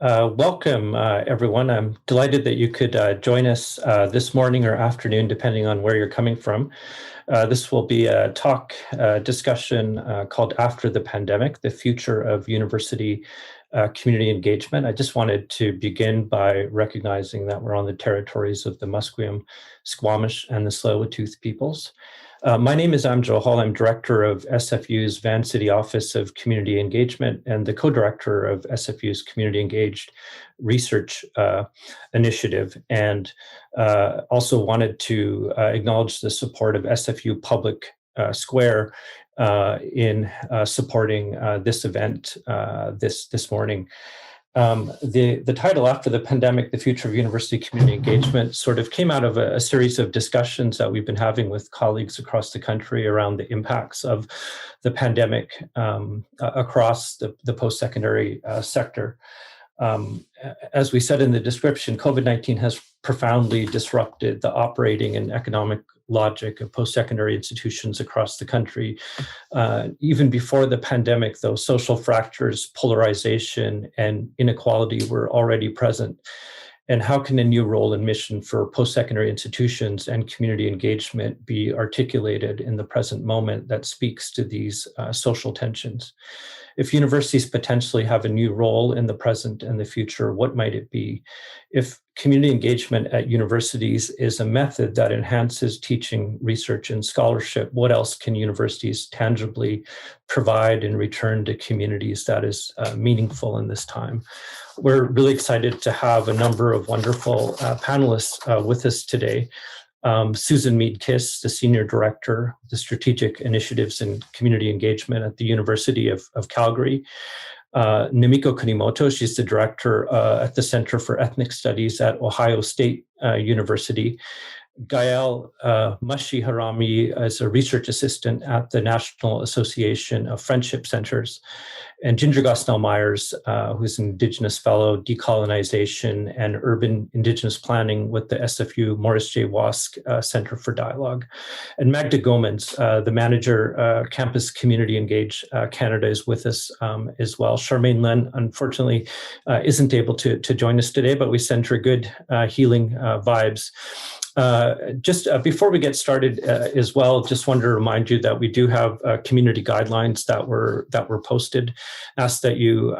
Welcome, everyone. I'm delighted that you could join us this morning or afternoon, depending on where you're coming from. This will be a talk discussion called After the Pandemic, the Future of University Community Engagement. I just wanted to begin by recognizing that we're on the territories of the Musqueam, Squamish, and the Tsleil-Waututh peoples. My name is Amjad Hall. I'm director of SFU's Vancity Office of Community Engagement and the co-director of SFU's Community Engaged Research Initiative, and also wanted to acknowledge the support of SFU Public Square in supporting this event this morning. The title, After the Pandemic, the Future of University Community Engagement, sort of came out of a series of discussions that we've been having with colleagues across the country around the impacts of the pandemic across the post-secondary sector. As we said in the description, COVID-19 has profoundly disrupted the operating and economic logic of post-secondary institutions across the country. Even before the pandemic, though, social fractures, polarization, and inequality were already present. And how can a new role and mission for post-secondary institutions and community engagement be articulated in the present moment that speaks to these social tensions? If universities potentially have a new role in the present and the future, what might it be? If community engagement at universities is a method that enhances teaching, research, and scholarship, what else can universities tangibly provide in return to communities that is meaningful in this time? We're really excited to have a number of wonderful panelists with us today. Susan Mead-Kiss, the Senior Director of the Strategic Initiatives and Community Engagement at the University of Calgary. Namiko Kunimoto, she's the Director at the Center for Ethnic Studies at Ohio State University. Gael Mushi-Harami is a research assistant at the National Association of Friendship Centers, and Ginger Gosnell-Myers, who's an Indigenous Fellow, Decolonization and Urban Indigenous Planning with the SFU Morris J. Wask Center for Dialogue. And Magda Gomez, the Manager, Campus Community Engage Canada, is with us as well. Charmaine Len, unfortunately, isn't able to join us today, but we send her good healing vibes. Just before we get started as well, just wanted to remind you that we do have community guidelines that were posted. Ask that you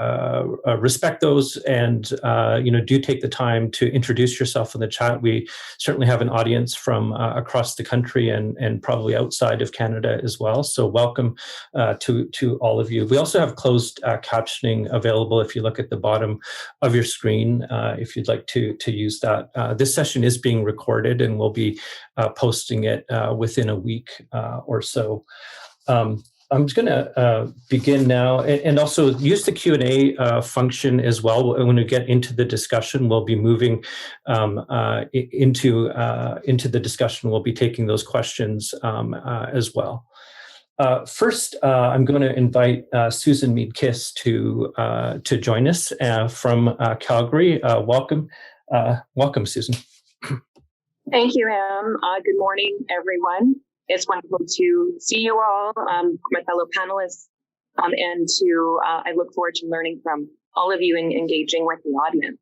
respect those and do take the time to introduce yourself in the chat. We certainly have an audience from across the country and probably outside of Canada as well. So welcome to all of you. We also have closed captioning available if you look at the bottom of your screen, if you'd like to use that. This session is being recorded, and we'll be posting it within a week or so. I'm just going to begin now, and also use the Q&A function as well. When we get into the discussion, we'll be moving into the discussion. We'll be taking those questions as well. First, I'm going to invite Susan Mead-Kiss to join us from Calgary. Welcome, Susan. Thank you, Em. Good morning, everyone. It's wonderful to see you all, my fellow panelists, and I look forward to learning from all of you and engaging with the audience.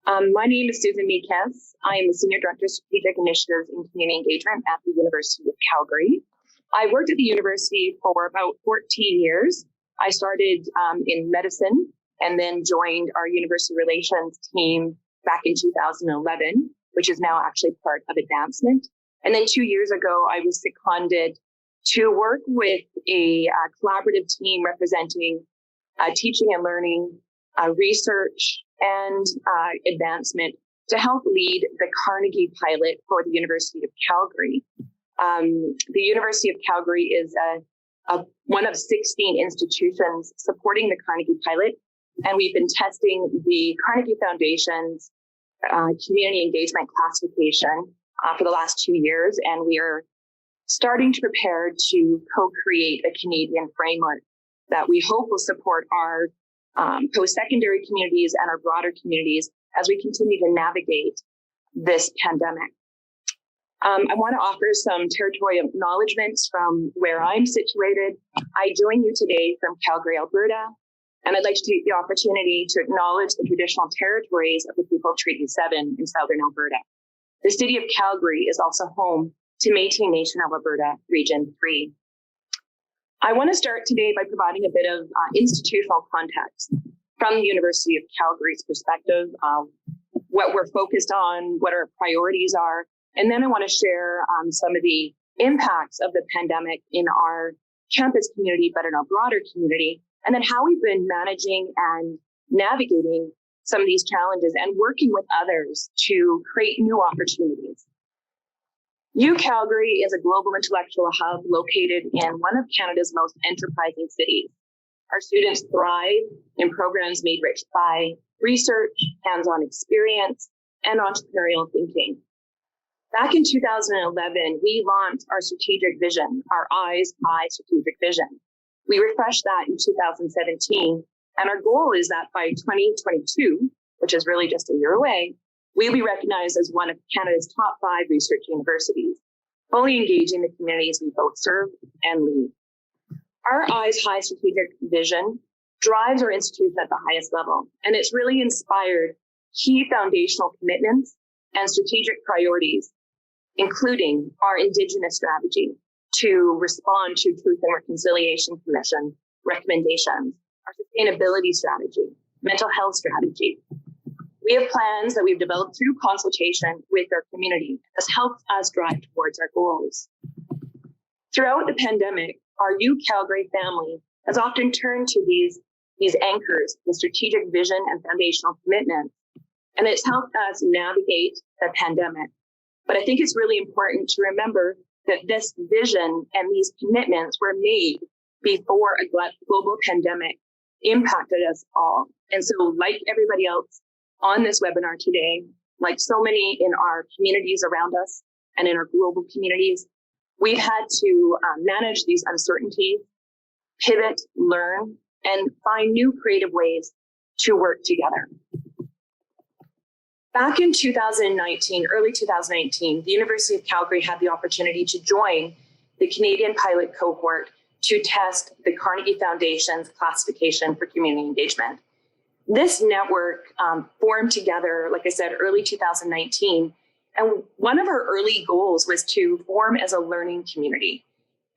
My name is Susan Mead-Kiss. I am the Senior Director of Strategic Initiatives and Community Engagement at the University of Calgary. I worked at the university for about 14 years. I started in medicine and then joined our university relations team back in 2011, which is now actually part of advancement. And then 2 years ago, I was seconded to work with a collaborative team representing teaching and learning, research, and advancement to help lead the Carnegie pilot for the University of Calgary. The University of Calgary is one of 16 institutions supporting the Carnegie pilot, and we've been testing the Carnegie Foundation's community engagement classification for the last 2 years, and we are starting to prepare to co-create a Canadian framework that we hope will support our post-secondary communities and our broader communities as we continue to navigate this pandemic. I want to offer some territorial acknowledgements from where I'm situated. I join you today from Calgary, Alberta, And I'd like to take the opportunity to acknowledge the traditional territories of the people of Treaty 7 in southern Alberta. The city of Calgary is also home to Métis Nation of Alberta, Region 3. I want to start today by providing a bit of institutional context from the University of Calgary's perspective, what we're focused on, what our priorities are, and then I want to share some of the impacts of the pandemic in our campus community, but in our broader community, and then how we've been managing and navigating some of these challenges and working with others to create new opportunities. UCalgary is a global intellectual hub located in one of Canada's most enterprising cities. Our students thrive in programs made rich by research, hands-on experience, and entrepreneurial thinking. Back in 2011, we launched our strategic vision, our Eyes High strategic vision. We refreshed that in 2017, and our goal is that by 2022, which is really just a year away, we'll be recognized as one of Canada's top 5 research universities, fully engaging the communities we both serve and lead. Our Eyes High strategic vision drives our institution at the highest level, and it's really inspired key foundational commitments and strategic priorities, including our Indigenous strategy to respond to Truth and Reconciliation Commission recommendations, our sustainability strategy, mental health strategy. We have plans that we've developed through consultation with our community that's helped us drive towards our goals. Throughout the pandemic, our UCalgary family has often turned to these anchors, the strategic vision and foundational commitment, and it's helped us navigate the pandemic. But I think it's really important to remember that this vision and these commitments were made before a global pandemic impacted us all. And so, like everybody else on this webinar today, like so many in our communities around us and in our global communities, we've had to manage these uncertainties, pivot, learn, and find new creative ways to work together. Back in 2019, early 2019, the University of Calgary had the opportunity to join the Canadian pilot cohort to test the Carnegie Foundation's classification for community engagement. This network formed together, like I said, early 2019. And one of our early goals was to form as a learning community.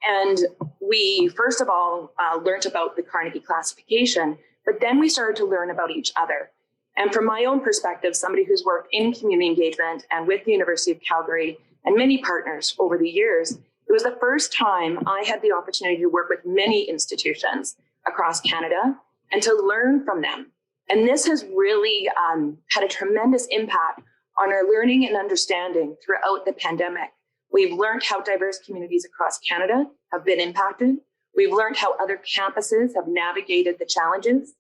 And we, first of all, learned about the Carnegie classification, but then we started to learn about each other. And from my own perspective, somebody who's worked in community engagement and with the University of Calgary and many partners over the years, it was the first time I had the opportunity to work with many institutions across Canada and to learn from them. And this has really had a tremendous impact on our learning and understanding throughout the pandemic. We've learned how diverse communities across Canada have been impacted. We've learned how other campuses have navigated the challenges.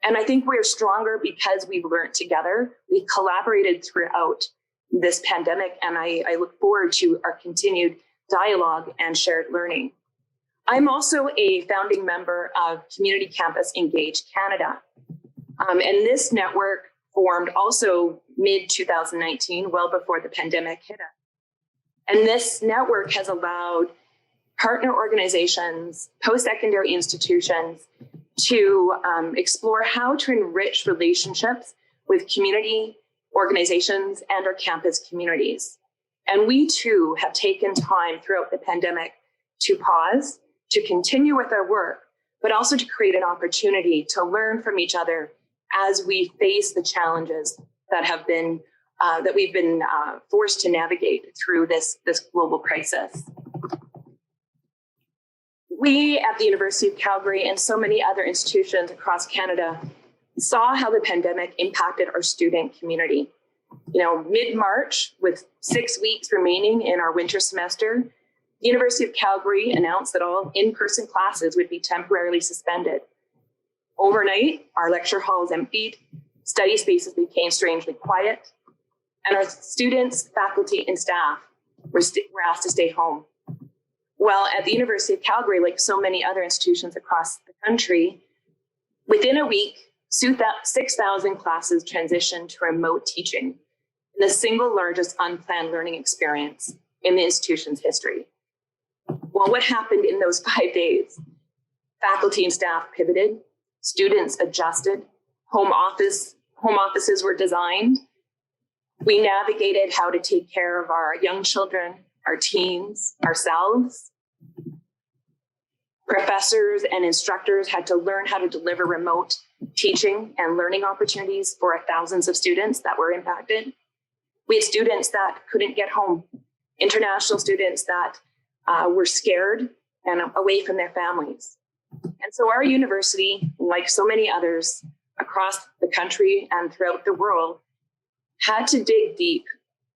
And I think we're stronger because we've learned together. We've collaborated throughout this pandemic, and I look forward to our continued dialogue and shared learning. I'm also a founding member of Community Campus Engage Canada. And this network formed also mid-2019, well before the pandemic hit us. And this network has allowed partner organizations, post-secondary institutions to explore how to enrich relationships with community organizations and our campus communities. And we too have taken time throughout the pandemic to pause, to continue with our work, but also to create an opportunity to learn from each other as we face the challenges that have been that we've been forced to navigate through this global crisis. We at the University of Calgary and so many other institutions across Canada saw how the pandemic impacted our student community. You know, mid-March, with 6 weeks remaining in our winter semester, the University of Calgary announced that all in-person classes would be temporarily suspended. Overnight, our lecture halls emptied, study spaces became strangely quiet, and our students, faculty, and staff were asked to stay home. Well, at the University of Calgary, like so many other institutions across the country, within a week, 6,000 classes transitioned to remote teaching, the single largest unplanned learning experience in the institution's history. Well, what happened in those 5 days? Faculty and staff pivoted, students adjusted, home offices were designed. We navigated how to take care of our young children, our teens, ourselves. Professors and instructors had to learn how to deliver remote teaching and learning opportunities for thousands of students that were impacted. We had students that couldn't get home, international students that were scared and away from their families. And so our university, like so many others across the country and throughout the world, had to dig deep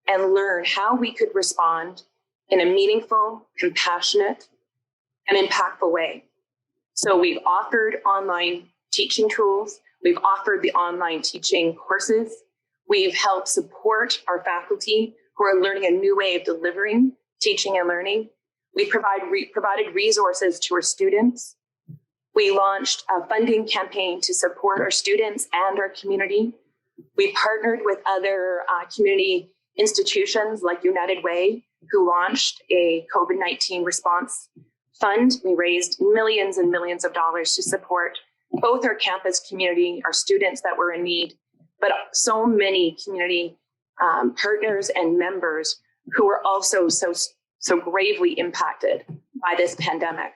and learn how we could respond in a meaningful, compassionate, and impactful way. So we've offered online teaching tools. We've offered the online teaching courses. We've helped support our faculty who are learning a new way of delivering teaching and learning. We provided resources to our students. We launched a funding campaign to support our students and our community. We partnered with other community institutions like United Way, who launched a COVID-19 response fund. We raised millions and millions of dollars to support both our campus community, our students that were in need, but so many community partners and members who were also so gravely impacted by this pandemic.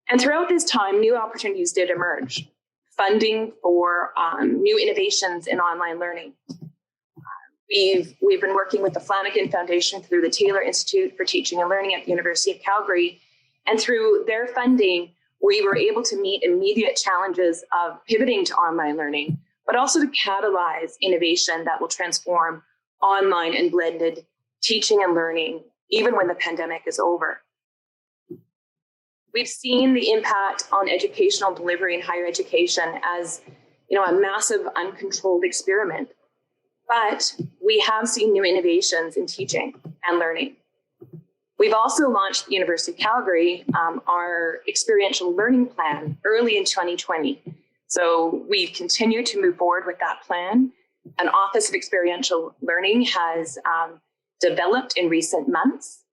And throughout this time, new opportunities did emerge. Funding for new innovations in online learning. We've been working with the Flanagan Foundation through the Taylor Institute for Teaching and Learning at the University of Calgary. And through their funding, we were able to meet immediate challenges of pivoting to online learning, but also to catalyze innovation that will transform online and blended teaching and learning, even when the pandemic is over. We've seen the impact on educational delivery in higher education as, a massive uncontrolled experiment. But we have seen new innovations in teaching and learning. We've also launched at the University of Calgary our experiential learning plan early in 2020. So we've continued to move forward with that plan. An Office of Experiential Learning has developed in recent months,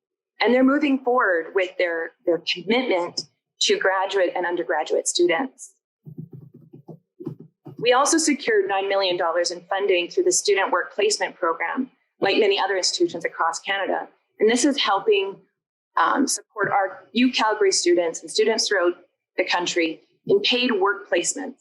and they're moving forward with their commitment to graduate and undergraduate students. We also secured $9 million in funding through the Student Work Placement Program, like many other institutions across Canada. And this is helping support our UCalgary students and students throughout the country in paid work placements.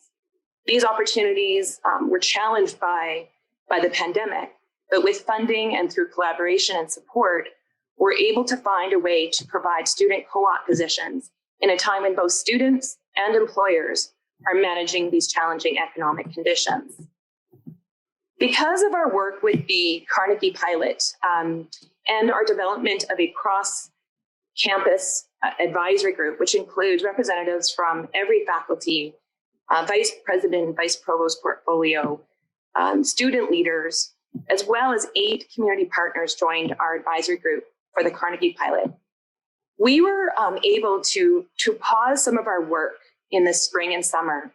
These opportunities were challenged by the pandemic, but with funding and through collaboration and support, we're able to find a way to provide student co-op positions in a time when both students and employers are managing these challenging economic conditions. Because of our work with the Carnegie Pilot and our development of a cross-campus advisory group, which includes representatives from every faculty, vice president, vice provost portfolio, student leaders, as well as 8 community partners joined our advisory group for the Carnegie Pilot. We were able to pause some of our work in the spring and summer.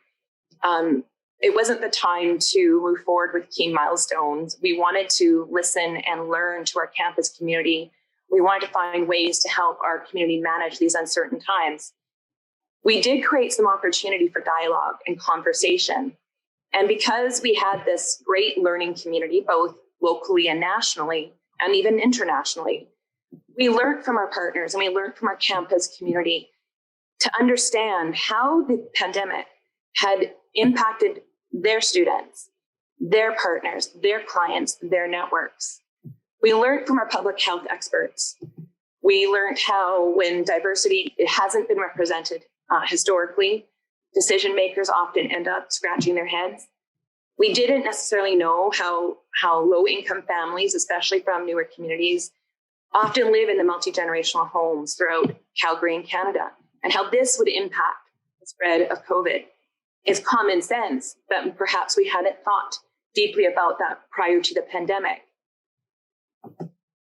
It wasn't the time to move forward with key milestones. We wanted to listen and learn to our campus community. We wanted to find ways to help our community manage these uncertain times. We did create some opportunity for dialogue and conversation. And because we had this great learning community, both locally and nationally, and even internationally, we learned from our partners and we learned from our campus community to understand how the pandemic had impacted their students, their partners, their clients, their networks. We learned from our public health experts. We learned how when diversity hasn't been represented historically, decision makers often end up scratching their heads. We didn't necessarily know how low-income families, especially from newer communities, often live in the multi-generational homes throughout Calgary and Canada, and how this would impact the spread of COVID. It's common sense, but perhaps we hadn't thought deeply about that prior to the pandemic.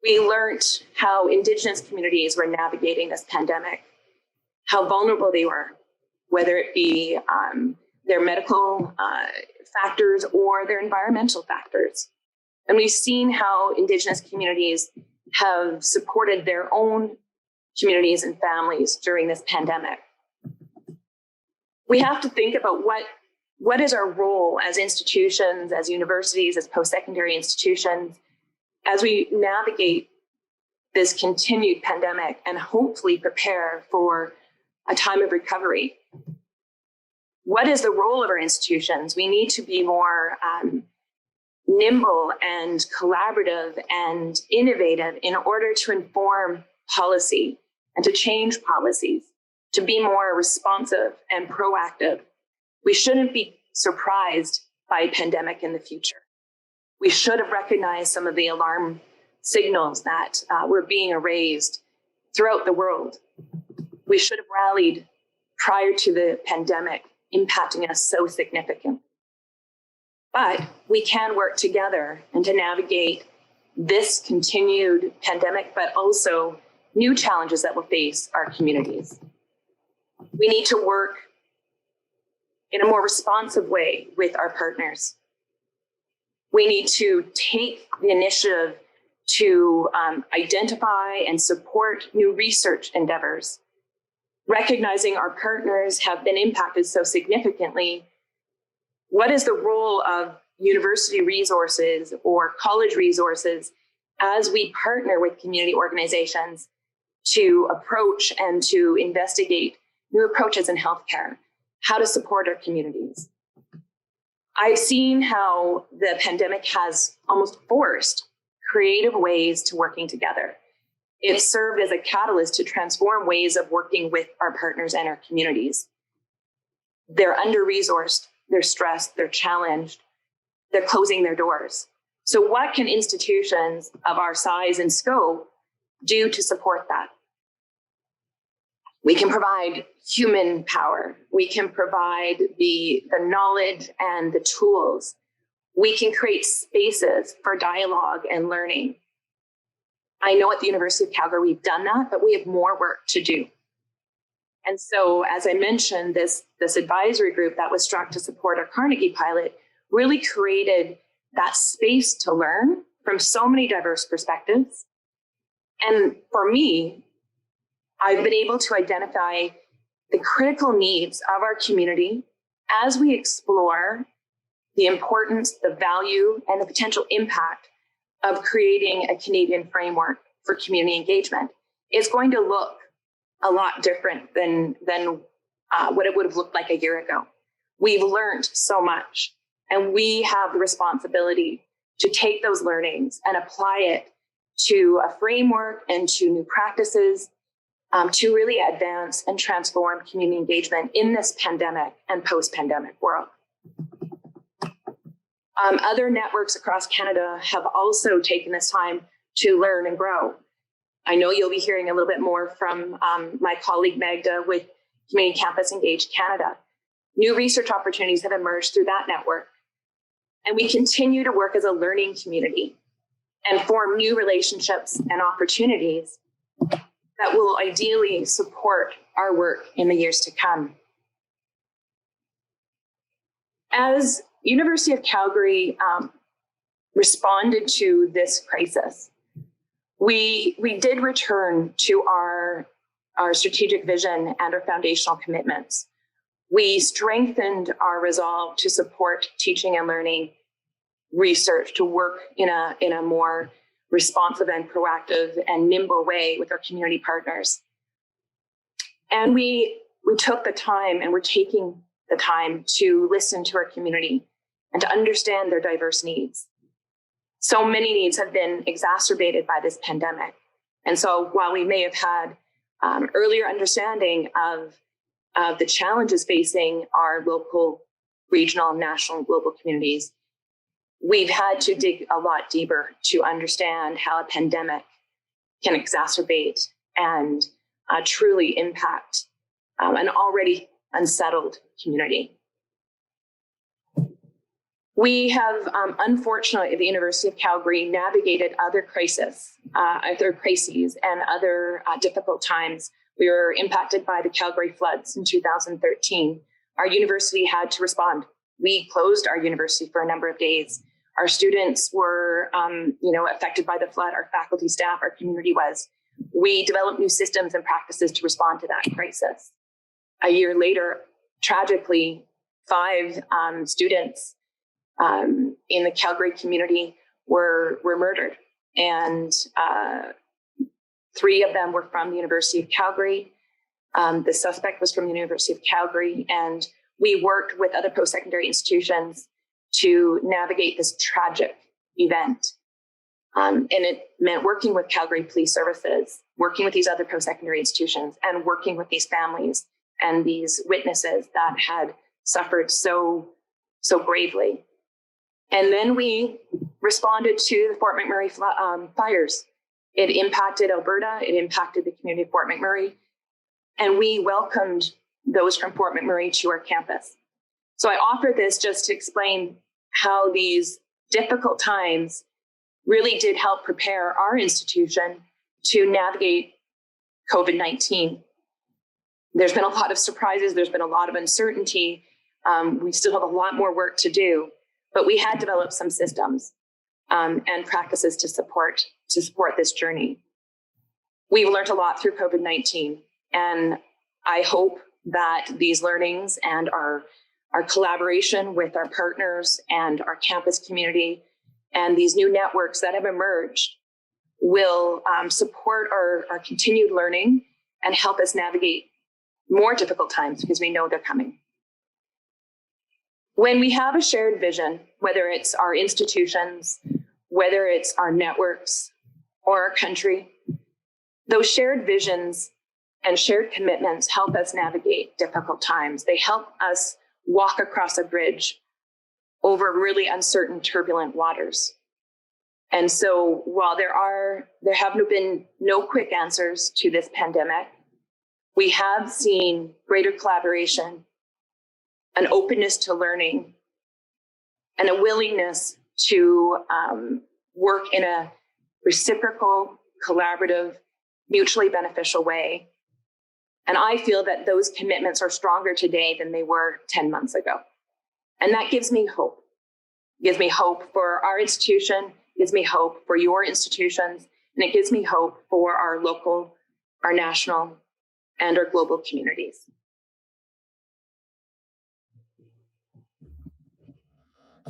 We learned how Indigenous communities were navigating this pandemic, how vulnerable they were, whether it be their medical factors or their environmental factors. And we've seen how Indigenous communities have supported their own communities and families during this pandemic. we have to think about what is our role as institutions, as universities, as post-secondary institutions, as we navigate this continued pandemic and hopefully prepare for a time of recovery. What is the role of our institutions? We need to be more nimble and collaborative and innovative in order to inform policy and to change policies, to be more responsive and proactive. We shouldn't be surprised by a pandemic in the future. We should have recognized some of the alarm signals that were being raised throughout the world. We should have rallied prior to the pandemic impacting us so significantly. But we can work together and to navigate this continued pandemic, but also new challenges that will face our communities. We need to work in a more responsive way with our partners. We need to take the initiative to identify and support new research endeavors, recognizing our partners have been impacted so significantly. What is the role of university resources or college resources as we partner with community organizations to approach and to investigate new approaches in healthcare, how to support our communities? I've seen how the pandemic has almost forced creative ways to working together. It served as a catalyst to transform ways of working with our partners and our communities. They're under-resourced, they're stressed, they're challenged, they're closing their doors. So what can institutions of our size and scope do to support that? We can provide human power. We can provide the knowledge and the tools. We can create spaces for dialogue and learning. I know at the University of Calgary we've done that, but we have more work to do. And so, as I mentioned, this advisory group that was struck to support our Carnegie pilot really created that space to learn from so many diverse perspectives. And for me, I've been able to identify the critical needs of our community as we explore the importance, the value, and the potential impact of creating a Canadian framework for community engagement. It's going to look a lot different than what it would have looked like a year ago. We've learned so much, and we have the responsibility to take those learnings and apply it to a framework and to new practices to really advance and transform community engagement in this pandemic and post-pandemic world. Other networks across Canada have also taken this time to learn and grow. I know you'll be hearing a little bit more from my colleague Magda with Community Campus Engage Canada. New research opportunities have emerged through that network. And we continue to work as a learning community and form new relationships and opportunities that will ideally support our work in the years to come. As University of Calgary responded to this crisis, we did return to our strategic vision and our foundational commitments. We strengthened our resolve to support teaching and learning research, to work in a more responsive and proactive and nimble way with our community partners. And we took the time, and we're taking the time to listen to our community and to understand their diverse needs. So many needs have been exacerbated by this pandemic. And so while we may have had earlier understanding of the challenges facing our local, regional, national, and global communities, we've had to dig a lot deeper to understand how a pandemic can exacerbate and truly impact an already unsettled community. We have, unfortunately, at the University of Calgary, navigated other crises and other difficult times. We were impacted by the Calgary floods in 2013. Our university had to respond. We closed our university for a number of days. Our students were, affected by the flood. Our faculty, staff, our community was. We developed new systems and practices to respond to that crisis. A year later, tragically, 5 students in the Calgary community were murdered, and 3 of them were from the University of Calgary. The suspect was from the University of Calgary, and we worked with other post-secondary institutions to navigate this tragic event. And it meant working with Calgary Police Services, working with these other post-secondary institutions, and working with these families and these witnesses that had suffered so bravely. And then we responded to the Fort McMurray fires. It impacted Alberta, it impacted the community of Fort McMurray, and we welcomed those from Fort McMurray to our campus. So I offer this just to explain how these difficult times really did help prepare our institution to navigate COVID-19. There's been a lot of surprises, there's been a lot of uncertainty. We still have a lot more work to do, but we had developed some systems and practices to support this journey. We've learned a lot through COVID-19, and I hope that these learnings and our collaboration with our partners and our campus community and these new networks that have emerged will support our continued learning and help us navigate more difficult times, because we know they're coming. When we have a shared vision, whether it's our institutions, whether it's our networks or our country, those shared visions and shared commitments help us navigate difficult times. They help us walk across a bridge over really uncertain, turbulent waters. And so while there have been no quick answers to this pandemic, we have seen greater collaboration, an openness to learning, and a willingness to work in a reciprocal, collaborative, mutually beneficial way. And I feel that those commitments are stronger today than they were 10 months ago. And that gives me hope. It gives me hope for our institution, it gives me hope for your institutions, and it gives me hope for our local, our national, and our global communities.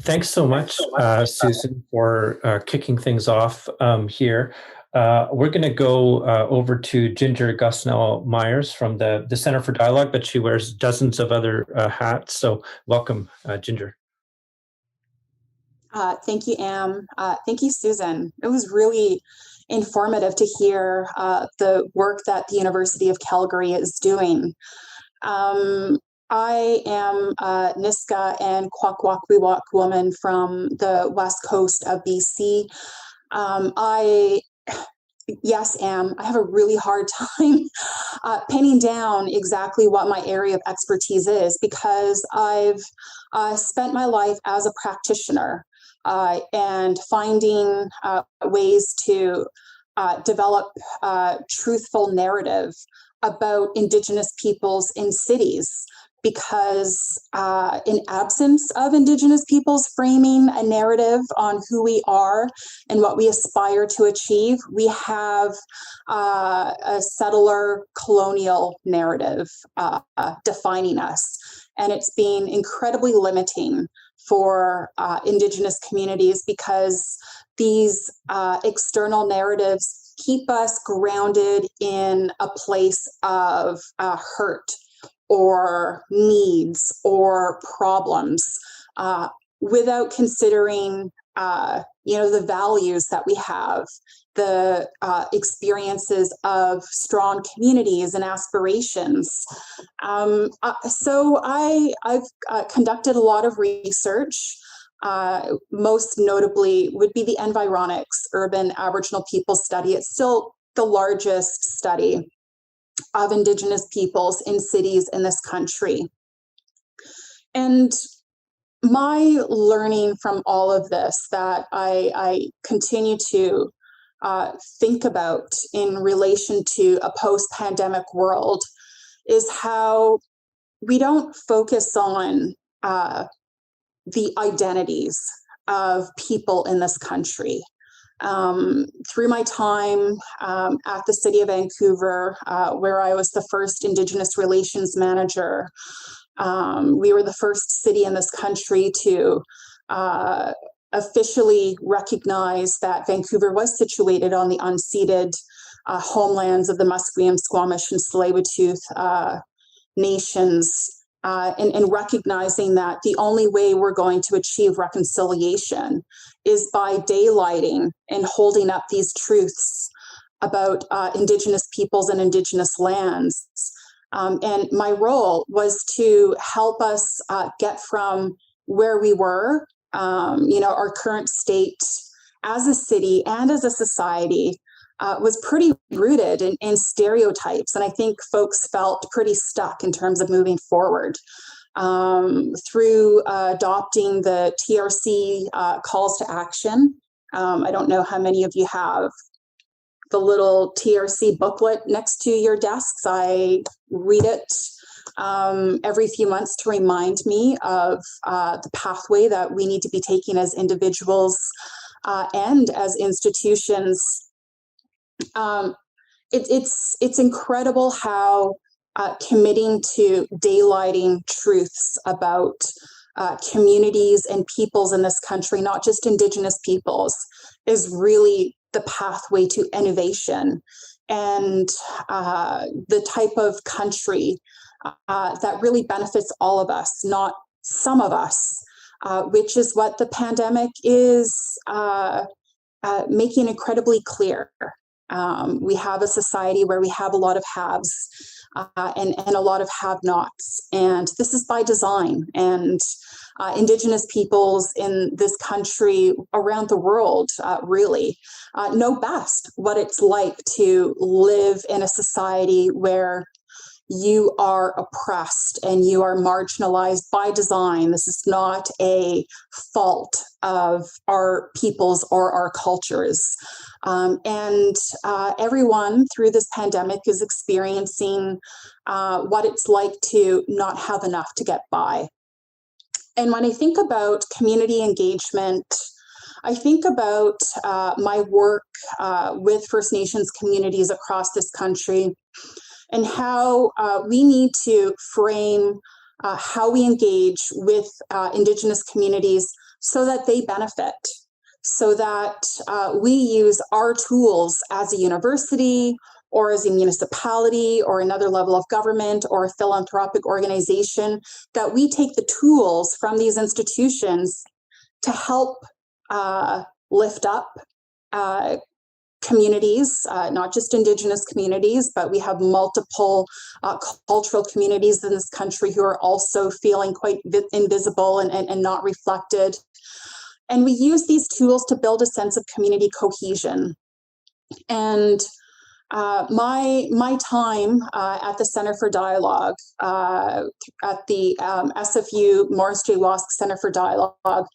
Thanks so much, Susan, for kicking things off here. We're going to go over to Ginger Gosnell-Myers from the Center for Dialogue, but she wears dozens of other hats. So welcome, Ginger. Thank you, Am. Thank you, Susan. It was really informative to hear the work that the University of Calgary is doing. I am a Niska and Kwakwaka'wakw woman from the west coast of BC. Yes, Am, I have a really hard time pinning down exactly what my area of expertise is, because I've spent my life as a practitioner and finding ways to develop truthful narrative about Indigenous peoples in cities. Because in absence of Indigenous peoples framing a narrative on who we are and what we aspire to achieve, we have a settler colonial narrative defining us. And it's been incredibly limiting for Indigenous communities, because these external narratives keep us grounded in a place of hurt or needs or problems, without considering, the values that we have, the experiences of strong communities and aspirations. So I've conducted a lot of research. Most notably would be the Environics Urban Aboriginal People Study. It's still the largest study of Indigenous peoples in cities in this country. And my learning from all of this that I continue to think about in relation to a post-pandemic world is how we don't focus on the identities of people in this country. Through my time at the City of Vancouver, where I was the first Indigenous Relations Manager, We were the first city in this country to officially recognize that Vancouver was situated on the unceded homelands of the Musqueam, Squamish, and Tsleil-Waututh nations, and recognizing that the only way we're going to achieve reconciliation is by daylighting and holding up these truths about Indigenous peoples and Indigenous lands. And my role was to help us get from where we were, our current state as a city and as a society was pretty rooted in stereotypes. And I think folks felt pretty stuck in terms of moving forward. Through adopting the TRC calls to action. I don't know how many of you have the little TRC booklet next to your desks. I read it every few months to remind me of the pathway that we need to be taking as individuals and as institutions. It's incredible how committing to daylighting truths about communities and peoples in this country, not just Indigenous peoples, is really the pathway to innovation and the type of country that really benefits all of us, not some of us, which is what the pandemic is making incredibly clear. We have a society where we have a lot of haves and a lot of have-nots, and this is by design. And Indigenous peoples in this country, around the world, really know best what it's like to live in a society where you are oppressed and you are marginalized by design. This is not a fault of our peoples or our cultures. And everyone through this pandemic is experiencing what it's like to not have enough to get by. And when I think about community engagement, I think about my work with First Nations communities across this country and how we need to frame how we engage with Indigenous communities so that they benefit, so that we use our tools as a university or as a municipality or another level of government or a philanthropic organization, that we take the tools from these institutions to help lift up communities, not just Indigenous communities, but we have multiple cultural communities in this country who are also feeling quite invisible and not reflected. And we use these tools to build a sense of community cohesion. And my time at the Center for Dialogue, at the SFU Morris J. Wosk Center for Dialogue,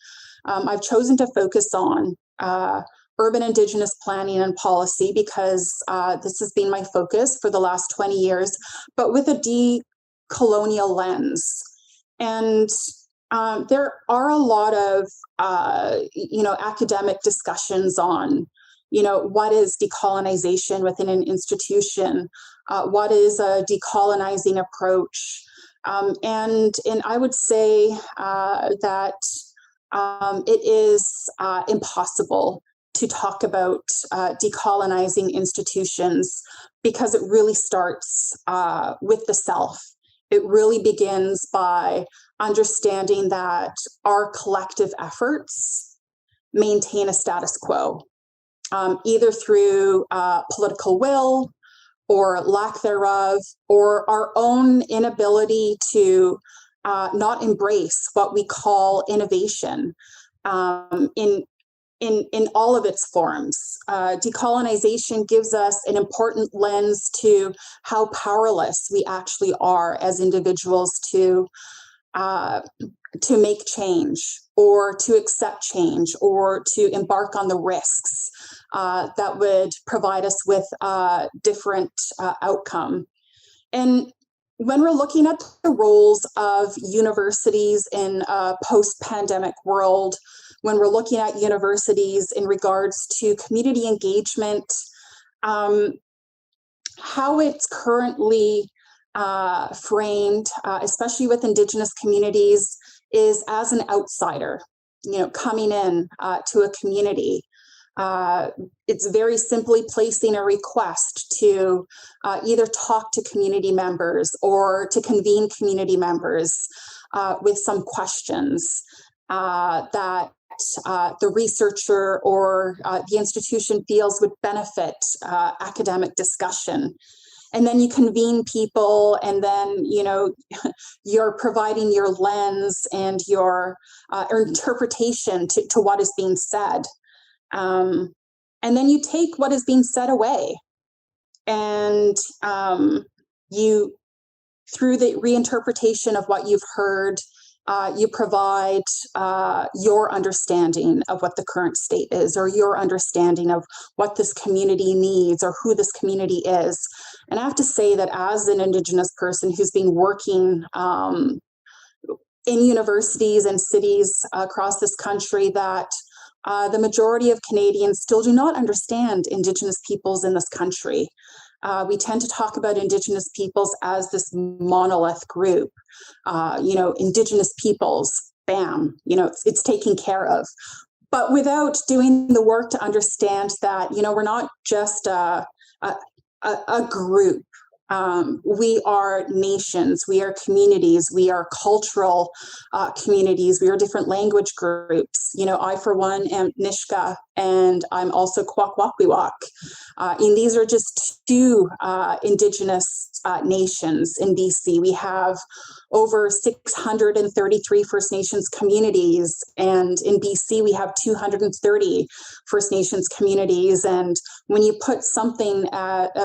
I've chosen to focus on urban Indigenous planning and policy because this has been my focus for the last 20 years, but with a decolonial lens. And there are a lot of, academic discussions on, what is decolonization within an institution? What is a decolonizing approach? And I would say that it is impossible to talk about decolonizing institutions because it really starts with the self. It really begins by understanding that our collective efforts maintain a status quo, either through political will or lack thereof, or our own inability to not embrace what we call innovation in all of its forms. Decolonization gives us an important lens to how powerless we actually are as individuals to make change or to accept change or to embark on the risks that would provide us with a different outcome. And when we're looking at the roles of universities in a post-pandemic world, when we're looking at universities in regards to community engagement, how it's currently framed, especially with Indigenous communities, is as an outsider, coming in to a community. It's very simply placing a request to either talk to community members or to convene community members with some questions that the researcher or the institution feels would benefit academic discussion. And then you convene people, and then, you're providing your lens and your interpretation to what is being said. And then you take what is being said away, and you, through the reinterpretation of what you've heard, you provide your understanding of what the current state is, or your understanding of what this community needs, or who this community is. And I have to say that as an Indigenous person who's been working in universities and cities across this country, that the majority of Canadians still do not understand Indigenous peoples in this country. We tend to talk about Indigenous peoples as this monolith group. Indigenous peoples, bam, it's taken care of. But without doing the work to understand that, we're not just a group. We are nations, we are communities, we are cultural communities, we are different language groups. I, for one, am Nisga'a, and I'm also Kwakwaka'wakw. And these are just two Indigenous nations in BC. We have over 633 First Nations communities, and in BC we have 230 First Nations communities. And when you put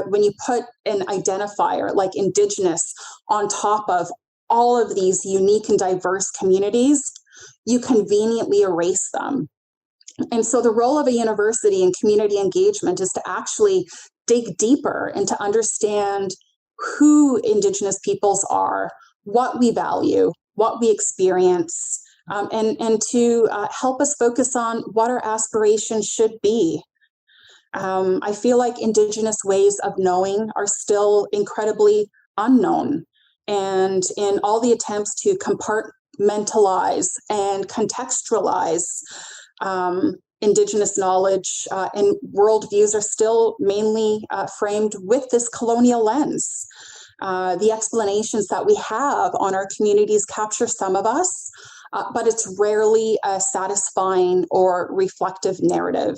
when you put an identifier like Indigenous on top of all of these unique and diverse communities, you conveniently erase them. And so the role of a university in community engagement is to actually dig deeper and to understand who Indigenous peoples are, what we value, what we experience, and to help us focus on what our aspirations should be. I feel like Indigenous ways of knowing are still incredibly unknown. And in all the attempts to compartmentalize and contextualize Indigenous knowledge and worldviews are still mainly framed with this colonial lens. The explanations that we have on our communities capture some of us, but it's rarely a satisfying or reflective narrative.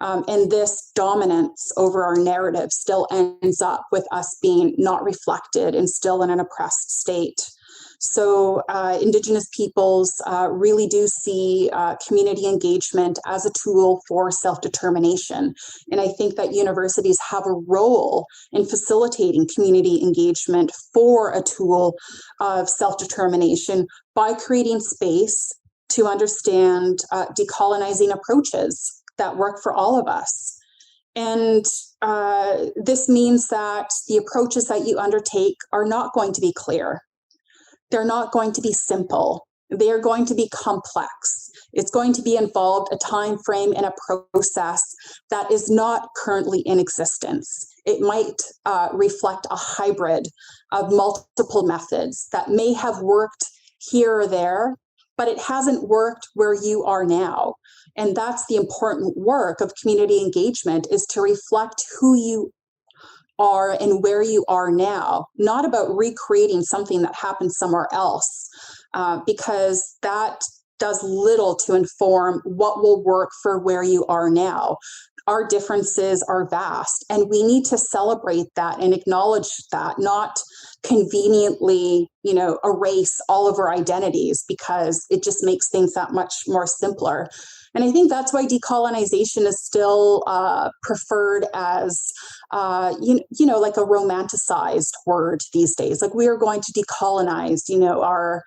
And this dominance over our narrative still ends up with us being not reflected and still in an oppressed state. So Indigenous peoples really do see community engagement as a tool for self-determination. And I think that universities have a role in facilitating community engagement for a tool of self-determination by creating space to understand decolonizing approaches that work for all of us. And this means that the approaches that you undertake are not going to be clear. They're not going to be simple. They are going to be complex. It's going to be involved a time frame and a process that is not currently in existence. It might reflect a hybrid of multiple methods that may have worked here or there, but it hasn't worked where you are now. And that's the important work of community engagement, is to reflect who you are and where you are now, not about recreating something that happened somewhere else, because that does little to inform what will work for where you are now. Our differences are vast, and we need to celebrate that and acknowledge that, not conveniently, erase all of our identities, because it just makes things that much more simpler. And I think that's why decolonization is still preferred as, like a romanticized word these days. Like, we are going to decolonize, our,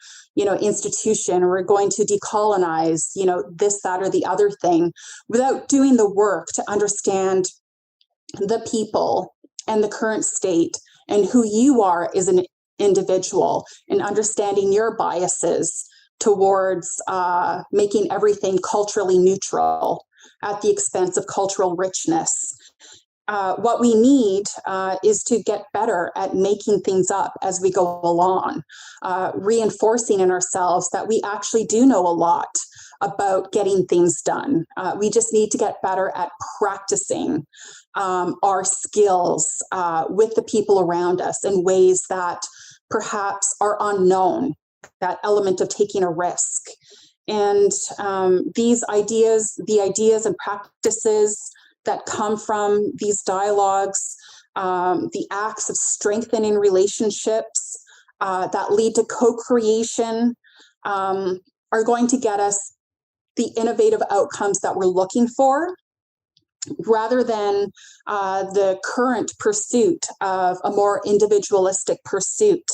institution. We're going to decolonize, this, that, or the other thing, without doing the work to understand the people and the current state and who you are as an individual, and understanding your biases towards making everything culturally neutral at the expense of cultural richness. what we need is to get better at making things up as we go along, reinforcing in ourselves that we actually do know a lot about getting things done. We just need to get better at practicing our skills with the people around us in ways that perhaps are unknown, that element of taking a risk. And the ideas and practices that come from these dialogues, the acts of strengthening relationships that lead to co-creation are going to get us the innovative outcomes that we're looking for, rather than the current pursuit of a more individualistic pursuit.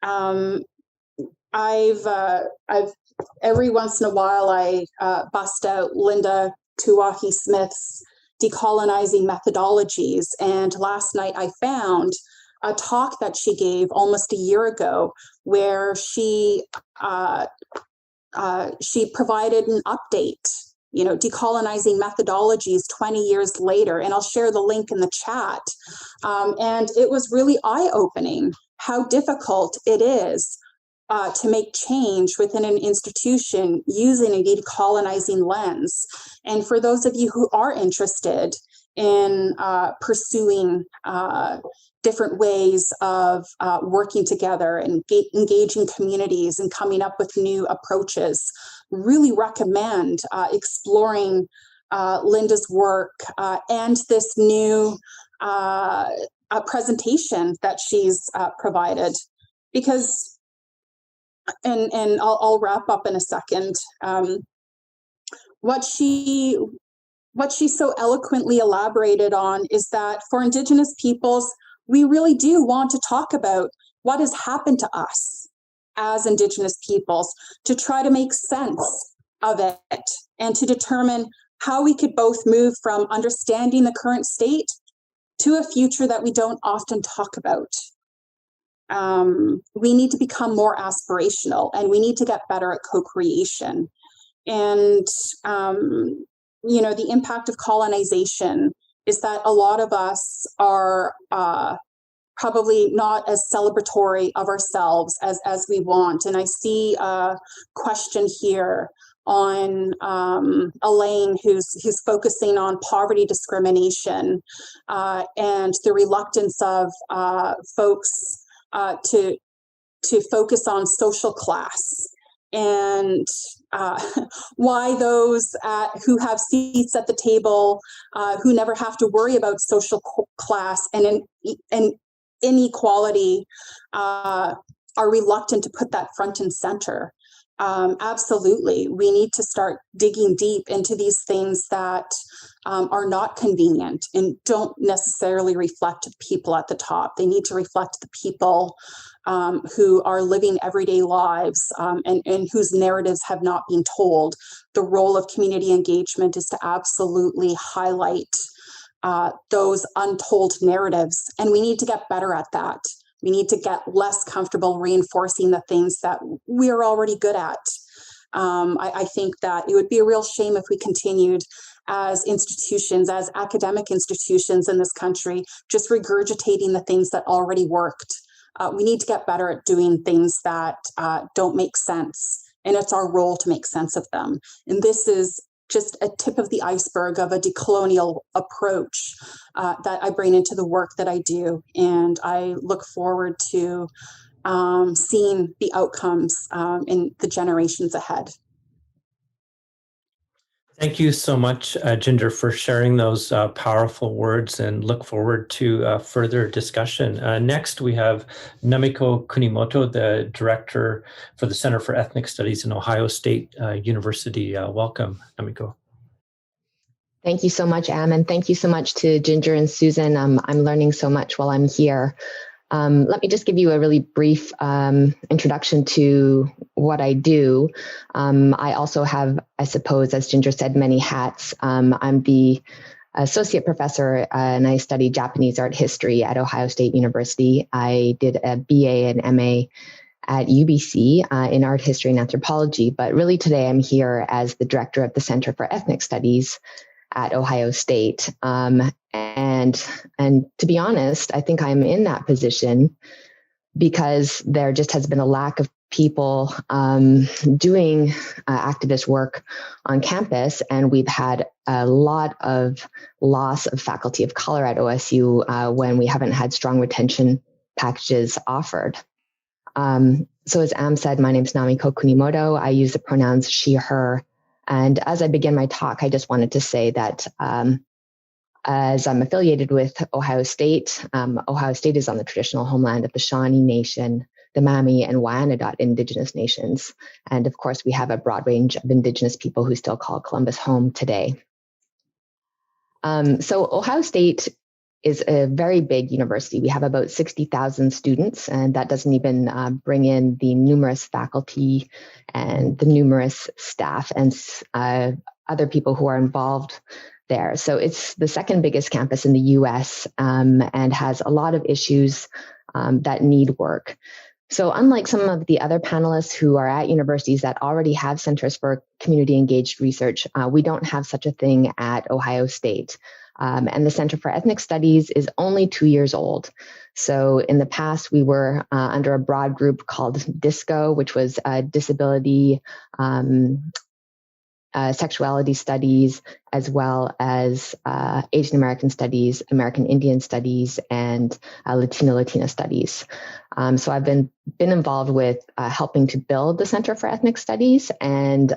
I've every once in a while I bust out Linda Tuahi Smith's Decolonizing Methodologies, and last night I found a talk that she gave almost a year ago where she provided an update, decolonizing methodologies 20 years later, and I'll share the link in the chat. And it was really eye-opening how difficult it is to make change within an institution using a decolonizing lens. And for those of you who are interested in pursuing different ways of working together and engaging communities and coming up with new approaches, really recommend exploring Linda's work and this new presentation that she's provided. Because, and I'll wrap up in a second, what she so eloquently elaborated on is that for Indigenous peoples, we really do want to talk about what has happened to us as Indigenous peoples, to try to make sense of it and to determine how we could both move from understanding the current state to a future that we don't often talk about. We need to become more aspirational, and we need to get better at co-creation. And, the impact of colonization is that a lot of us are probably not as celebratory of ourselves as we want. And I see a question here on Elaine, who's focusing on poverty discrimination and the reluctance of folks to focus on social class, and why those who have seats at the table, who never have to worry about social class and inequality, are reluctant to put that front and center. Absolutely, we need to start digging deep into these things that are not convenient and don't necessarily reflect people at the top. They need to reflect the people who are living everyday lives and whose narratives have not been told. The role of community engagement is to absolutely highlight those untold narratives, and we need to get better at that. We need to get less comfortable reinforcing the things that we're already good at. I think that it would be a real shame if we continued as institutions, as academic institutions in this country, just regurgitating the things that already worked. We need to get better at doing things that don't make sense, and it's our role to make sense of them. And this is just a tip of the iceberg of a decolonial approach that I bring into the work that I do. And I look forward to seeing the outcomes in the generations ahead. Thank you so much, Ginger, for sharing those powerful words, and look forward to further discussion. Next, we have Namiko Kunimoto, the Director for the Center for Ethnic Studies in Ohio State University. Welcome, Namiko. Thank you so much, Am, and thank you so much to Ginger and Susan. I'm learning so much while I'm here. Let me just give you a really brief introduction to what I do. I also have, I suppose, as Ginger said, many hats. I'm the associate professor and I study Japanese art history at Ohio State University. I did a BA and MA at UBC in art history and anthropology, but really today I'm here as the director of the Center for Ethnic Studies at Ohio State. And to be honest, I think I'm in that position because there just has been a lack of people doing activist work on campus, and we've had a lot of loss of faculty of color at OSU when we haven't had strong retention packages offered. So as Am said, my name is Namiko Kunimoto. I use the pronouns she, her. And as I begin my talk, I just wanted to say that as I'm affiliated with Ohio State is on the traditional homeland of the Shawnee Nation, the Mami and Wyandot Indigenous nations. And of course, we have a broad range of Indigenous people who still call Columbus home today. So Ohio State is a very big university. We have about 60,000 students, and that doesn't even bring in the numerous faculty and the numerous staff and other people who are involved there. So it's the second biggest campus in the US and has a lot of issues that need work. So unlike some of the other panelists who are at universities that already have centers for community engaged research, we don't have such a thing at Ohio State. And the Center for Ethnic Studies is only 2 years old. So in the past, we were under a broad group called DISCO, which was Disability, Sexuality Studies, as well as Asian American Studies, American Indian Studies, and Latina Studies. So I've been involved with helping to build the Center for Ethnic Studies, and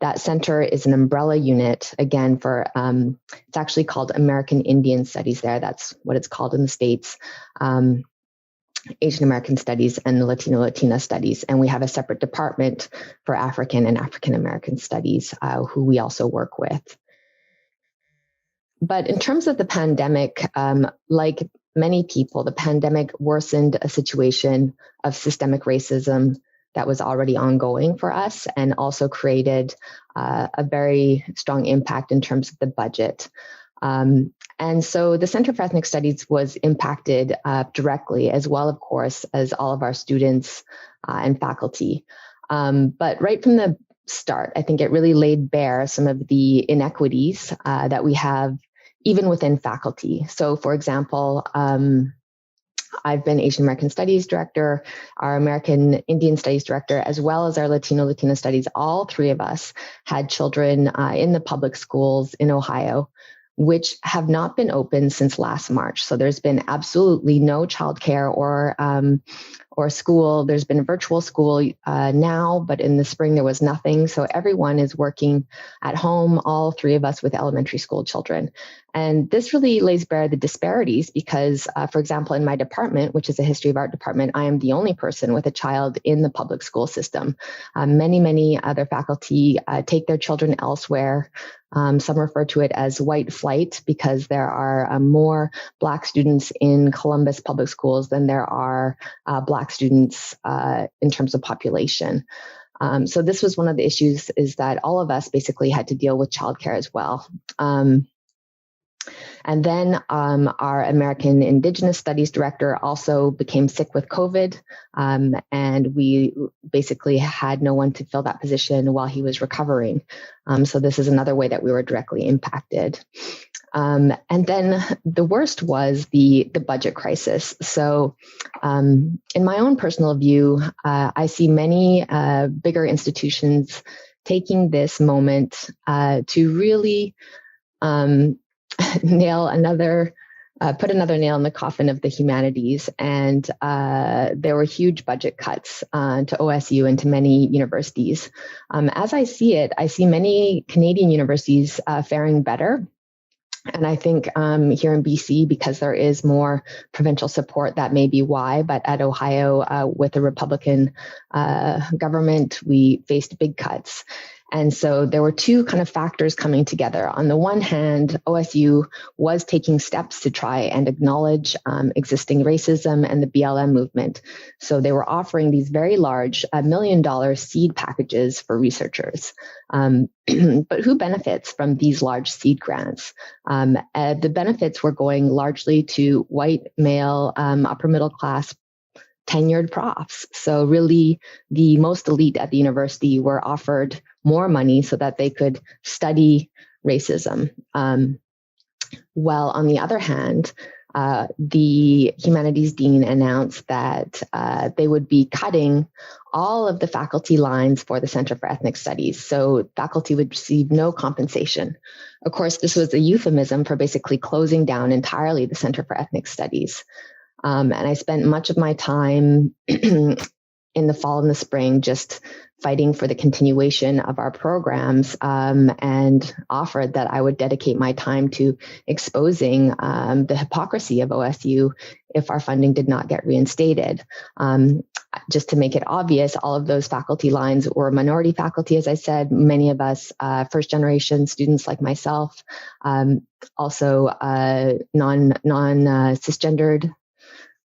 that center is an umbrella unit, again, for, it's actually called American Indian Studies there. That's what it's called in the States. Asian American Studies and Latina Studies. And we have a separate department for African and African American Studies, who we also work with. But in terms of the pandemic, like many people, the pandemic worsened a situation of systemic racism that was already ongoing for us, and also created a very strong impact in terms of the budget. And so the Center for Ethnic Studies was impacted directly, as well, of course, as all of our students and faculty. But right from the start, I think it really laid bare some of the inequities that we have even within faculty. So for example, I've been Asian American Studies Director, our American Indian Studies Director, as well as our Latina Studies. All three of us had children in the public schools in Ohio, which have not been open since last March. So there's been absolutely no childcare or school. There's been virtual school now, but in the spring there was nothing. So everyone is working at home, all three of us with elementary school children. And this really lays bare the disparities because, for example, in my department, which is a history of art department, I am the only person with a child in the public school system. Many other faculty take their children elsewhere. Some refer to it as white flight because there are more Black students in Columbus public schools than there are Black students in terms of population. So this was one of the issues, is that all of us basically had to deal with childcare as well. And then our American Indigenous Studies Director also became sick with COVID, and we basically had no one to fill that position while he was recovering. So this is another way that we were directly impacted. And then the worst was the budget crisis. So in my own personal view, I see many bigger institutions taking this moment to really put another nail in the coffin of the humanities. And there were huge budget cuts to OSU and to many universities. As I see it, I see many Canadian universities faring better. And I think here in BC, because there is more provincial support, that may be why. But at Ohio, with the Republican government, we faced big cuts. And so there were two kind of factors coming together. On the one hand, OSU was taking steps to try and acknowledge existing racism and the BLM movement. So they were offering these very large $1 million seed packages for researchers. But who benefits from these large seed grants? The benefits were going largely to white, male, upper middle class tenured profs. So really the most elite at the university were offered more money so that they could study racism. Well, on the other hand, the humanities dean announced that they would be cutting all of the faculty lines for the Center for Ethnic Studies. So faculty would receive no compensation. Of course, this was a euphemism for basically closing down entirely the Center for Ethnic Studies. And I spent much of my time in the fall and the spring just fighting for the continuation of our programs, and offered that I would dedicate my time to exposing the hypocrisy of OSU if our funding did not get reinstated. Just to make it obvious, all of those faculty lines were minority faculty, as I said, many of us first generation students like myself, also non-cisgendered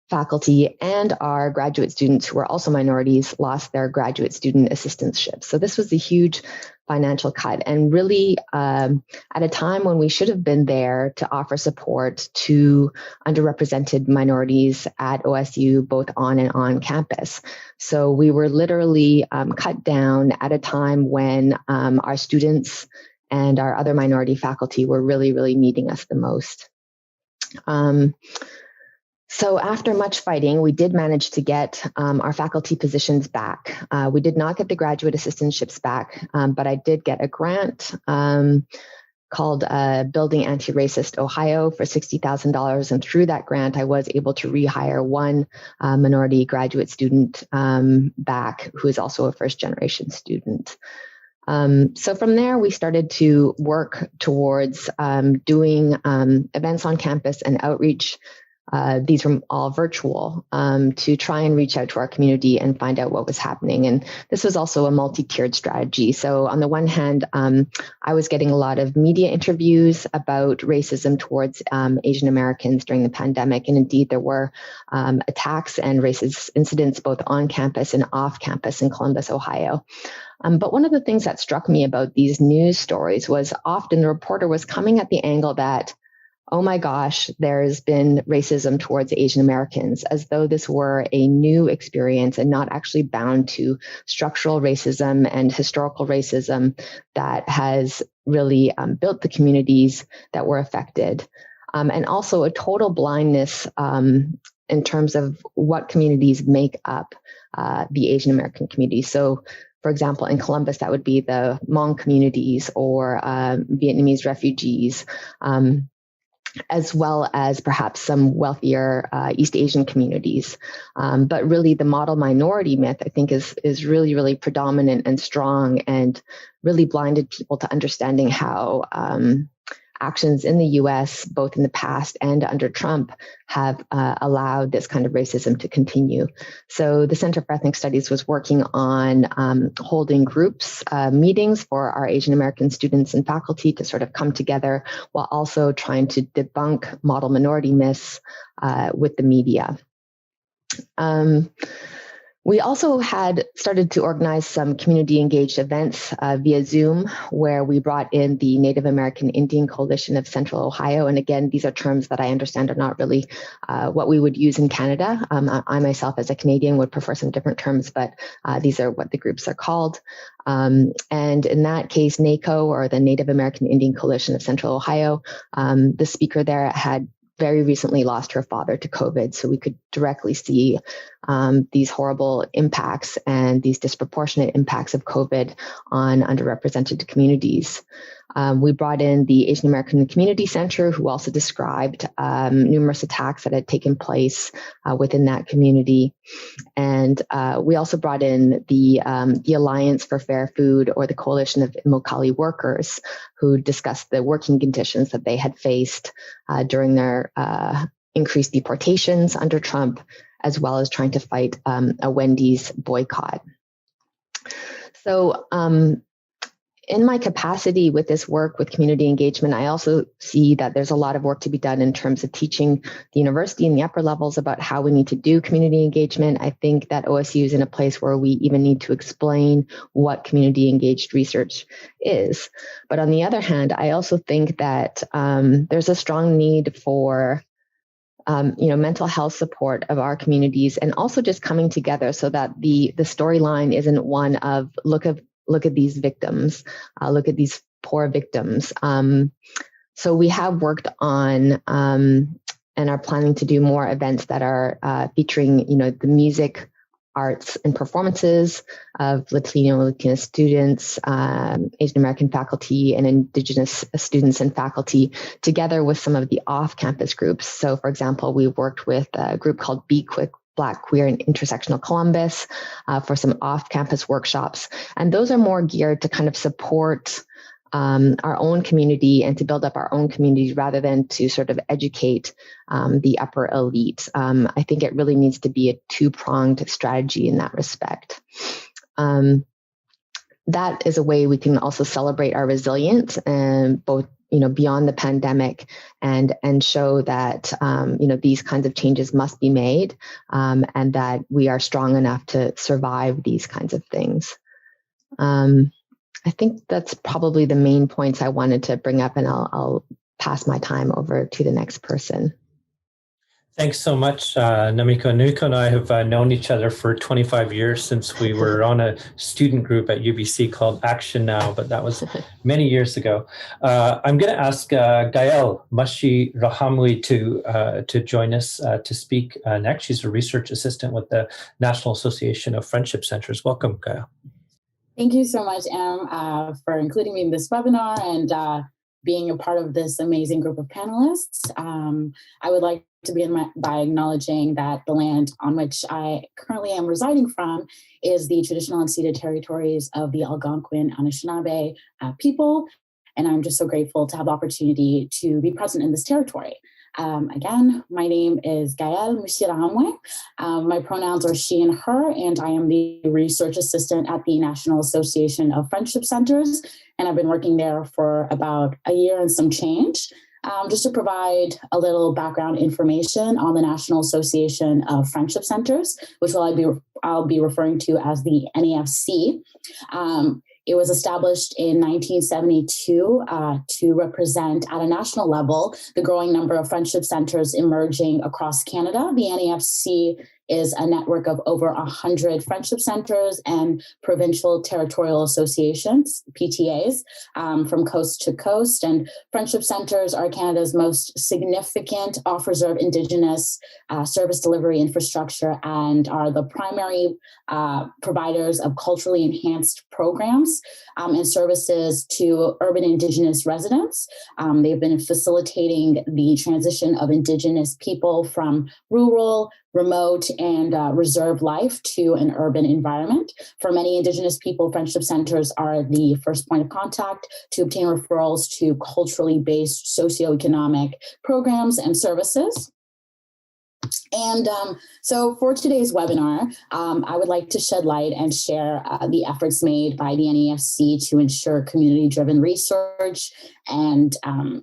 faculty, and our graduate students who are also minorities lost their graduate student assistantships. So this was a huge financial cut, and really at a time when we should have been there to offer support to underrepresented minorities at OSU, both on and on campus. So we were literally cut down at a time when our students and our other minority faculty were really, really needing us the most. So after much fighting, we did manage to get our faculty positions back. We did not get the graduate assistantships back, but I did get a grant called Building Anti-Racist Ohio for $60,000. And through that grant, I was able to rehire one minority graduate student back, who is also a first-generation student. So from there, we started to work towards doing events on campus and outreach. These were all virtual, to try and reach out to our community and find out what was happening. And this was also a multi-tiered strategy. So on the one hand, I was getting a lot of media interviews about racism towards Asian Americans during the pandemic. And indeed, there were attacks and racist incidents both on campus and off campus in Columbus, Ohio. But one of the things that struck me about these news stories was often the reporter was coming at the angle that, oh my gosh, there's been racism towards Asian Americans, as though this were a new experience and not actually bound to structural racism and historical racism that has really built the communities that were affected. And also a total blindness in terms of what communities make up the Asian American community. So, for example, in Columbus, that would be the Hmong communities or Vietnamese refugees, as well as perhaps some wealthier East Asian communities. But really the model minority myth, I think, is really, really predominant and strong, and really blinded people to understanding how actions in the US, both in the past and under Trump, have allowed this kind of racism to continue. So the Center for Ethnic Studies was working on holding groups, meetings for our Asian American students and faculty to sort of come together, while also trying to debunk model minority myths with the media. We also had started to organize some community engaged events via Zoom, where we brought in the Native American Indian Coalition of Central Ohio. And again, these are terms that I understand are not really what we would use in Canada. I myself, as a Canadian, would prefer some different terms, but these are what the groups are called. And in that case, NACO, or the Native American Indian Coalition of Central Ohio, the speaker there had very recently lost her father to COVID. So we could directly see these horrible impacts and these disproportionate impacts of COVID on underrepresented communities. We brought in the Asian American Community Center, who also described numerous attacks that had taken place within that community. And we also brought in the Alliance for Fair Food, or the Coalition of Immokalee Workers, who discussed the working conditions that they had faced during their increased deportations under Trump, as well as trying to fight a Wendy's boycott. So in my capacity with this work with community engagement, I also see that there's a lot of work to be done in terms of teaching the university and the upper levels about how we need to do community engagement. I think that OSU is in a place where we even need to explain what community engaged research is. But on the other hand, I also think that there's a strong need for mental health support of our communities, and also just coming together so that the storyline isn't one of look at these victims, look at these poor victims. So we have worked on and are planning to do more events that are featuring, the music, arts, and performances of Latina students, Asian American faculty, and Indigenous students and faculty, together with some of the off-campus groups. So, for example, we worked with a group called Be Quick Black, Queer, and Intersectional Columbus for some off-campus workshops. And those are more geared to kind of support our own community and to build up our own communities rather than to sort of educate the upper elite. I think it really needs to be a two-pronged strategy in that respect. That is a way we can also celebrate our resilience and both, beyond the pandemic and show that, these kinds of changes must be made and that we are strong enough to survive these kinds of things. I think that's probably the main points I wanted to bring up, and I'll pass my time over to the next person. Thanks so much, Namiko. Namiko and I have known each other for 25 years since we were on a student group at UBC called Action Now, but that was many years ago. I'm going to ask Gael Mashi Rahamwi to join us to speak next. She's a research assistant with the National Association of Friendship Centers. Welcome, Gael. Thank you so much, Em, for including me in this webinar and being a part of this amazing group of panelists. I would like to begin by acknowledging that the land on which I currently am residing from is the traditional unceded territories of the Algonquin Anishinaabe people, and I'm just so grateful to have the opportunity to be present in this territory. Again, my name is Gael Mushirahamwe. My pronouns are she and her, and I am the research assistant at the National Association of Friendship Centers, and I've been working there for about a year and some change. Just to provide a little background information on the National Association of Friendship Centers, which I'll be referring to as the NAFC. It was established in 1972 to represent at a national level the growing number of friendship centers emerging across Canada. The NAFC is a network of over 100 friendship centers and provincial territorial associations, PTAs, from coast to coast. And friendship centers are Canada's most significant offers of Indigenous service delivery infrastructure and are the primary providers of culturally enhanced programs and services to urban Indigenous residents. They've been facilitating the transition of Indigenous people from rural, remote, and reserve life to an urban environment. For many Indigenous people, friendship centers are the first point of contact to obtain referrals to culturally based socioeconomic programs and services. And so for today's webinar, I would like to shed light and share the efforts made by the NAFC to ensure community-driven research and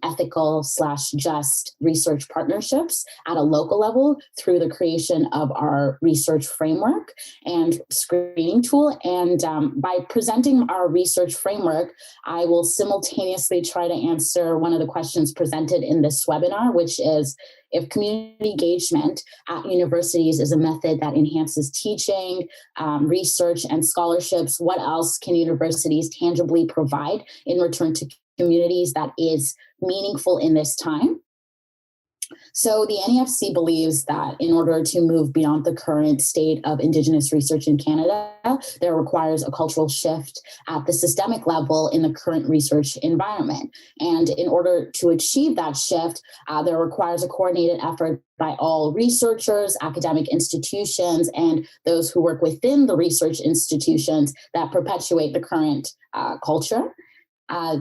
ethical/just research partnerships at a local level through the creation of our research framework and screening tool. And by presenting our research framework, I will simultaneously try to answer one of the questions presented in this webinar, which is, if community engagement at universities is a method that enhances teaching, research, and scholarships, what else can universities tangibly provide in return to communities that is meaningful in this time? So the NAFC believes that in order to move beyond the current state of Indigenous research in Canada, there requires a cultural shift at the systemic level in the current research environment. And in order to achieve that shift, there requires a coordinated effort by all researchers, academic institutions, and those who work within the research institutions that perpetuate the current culture.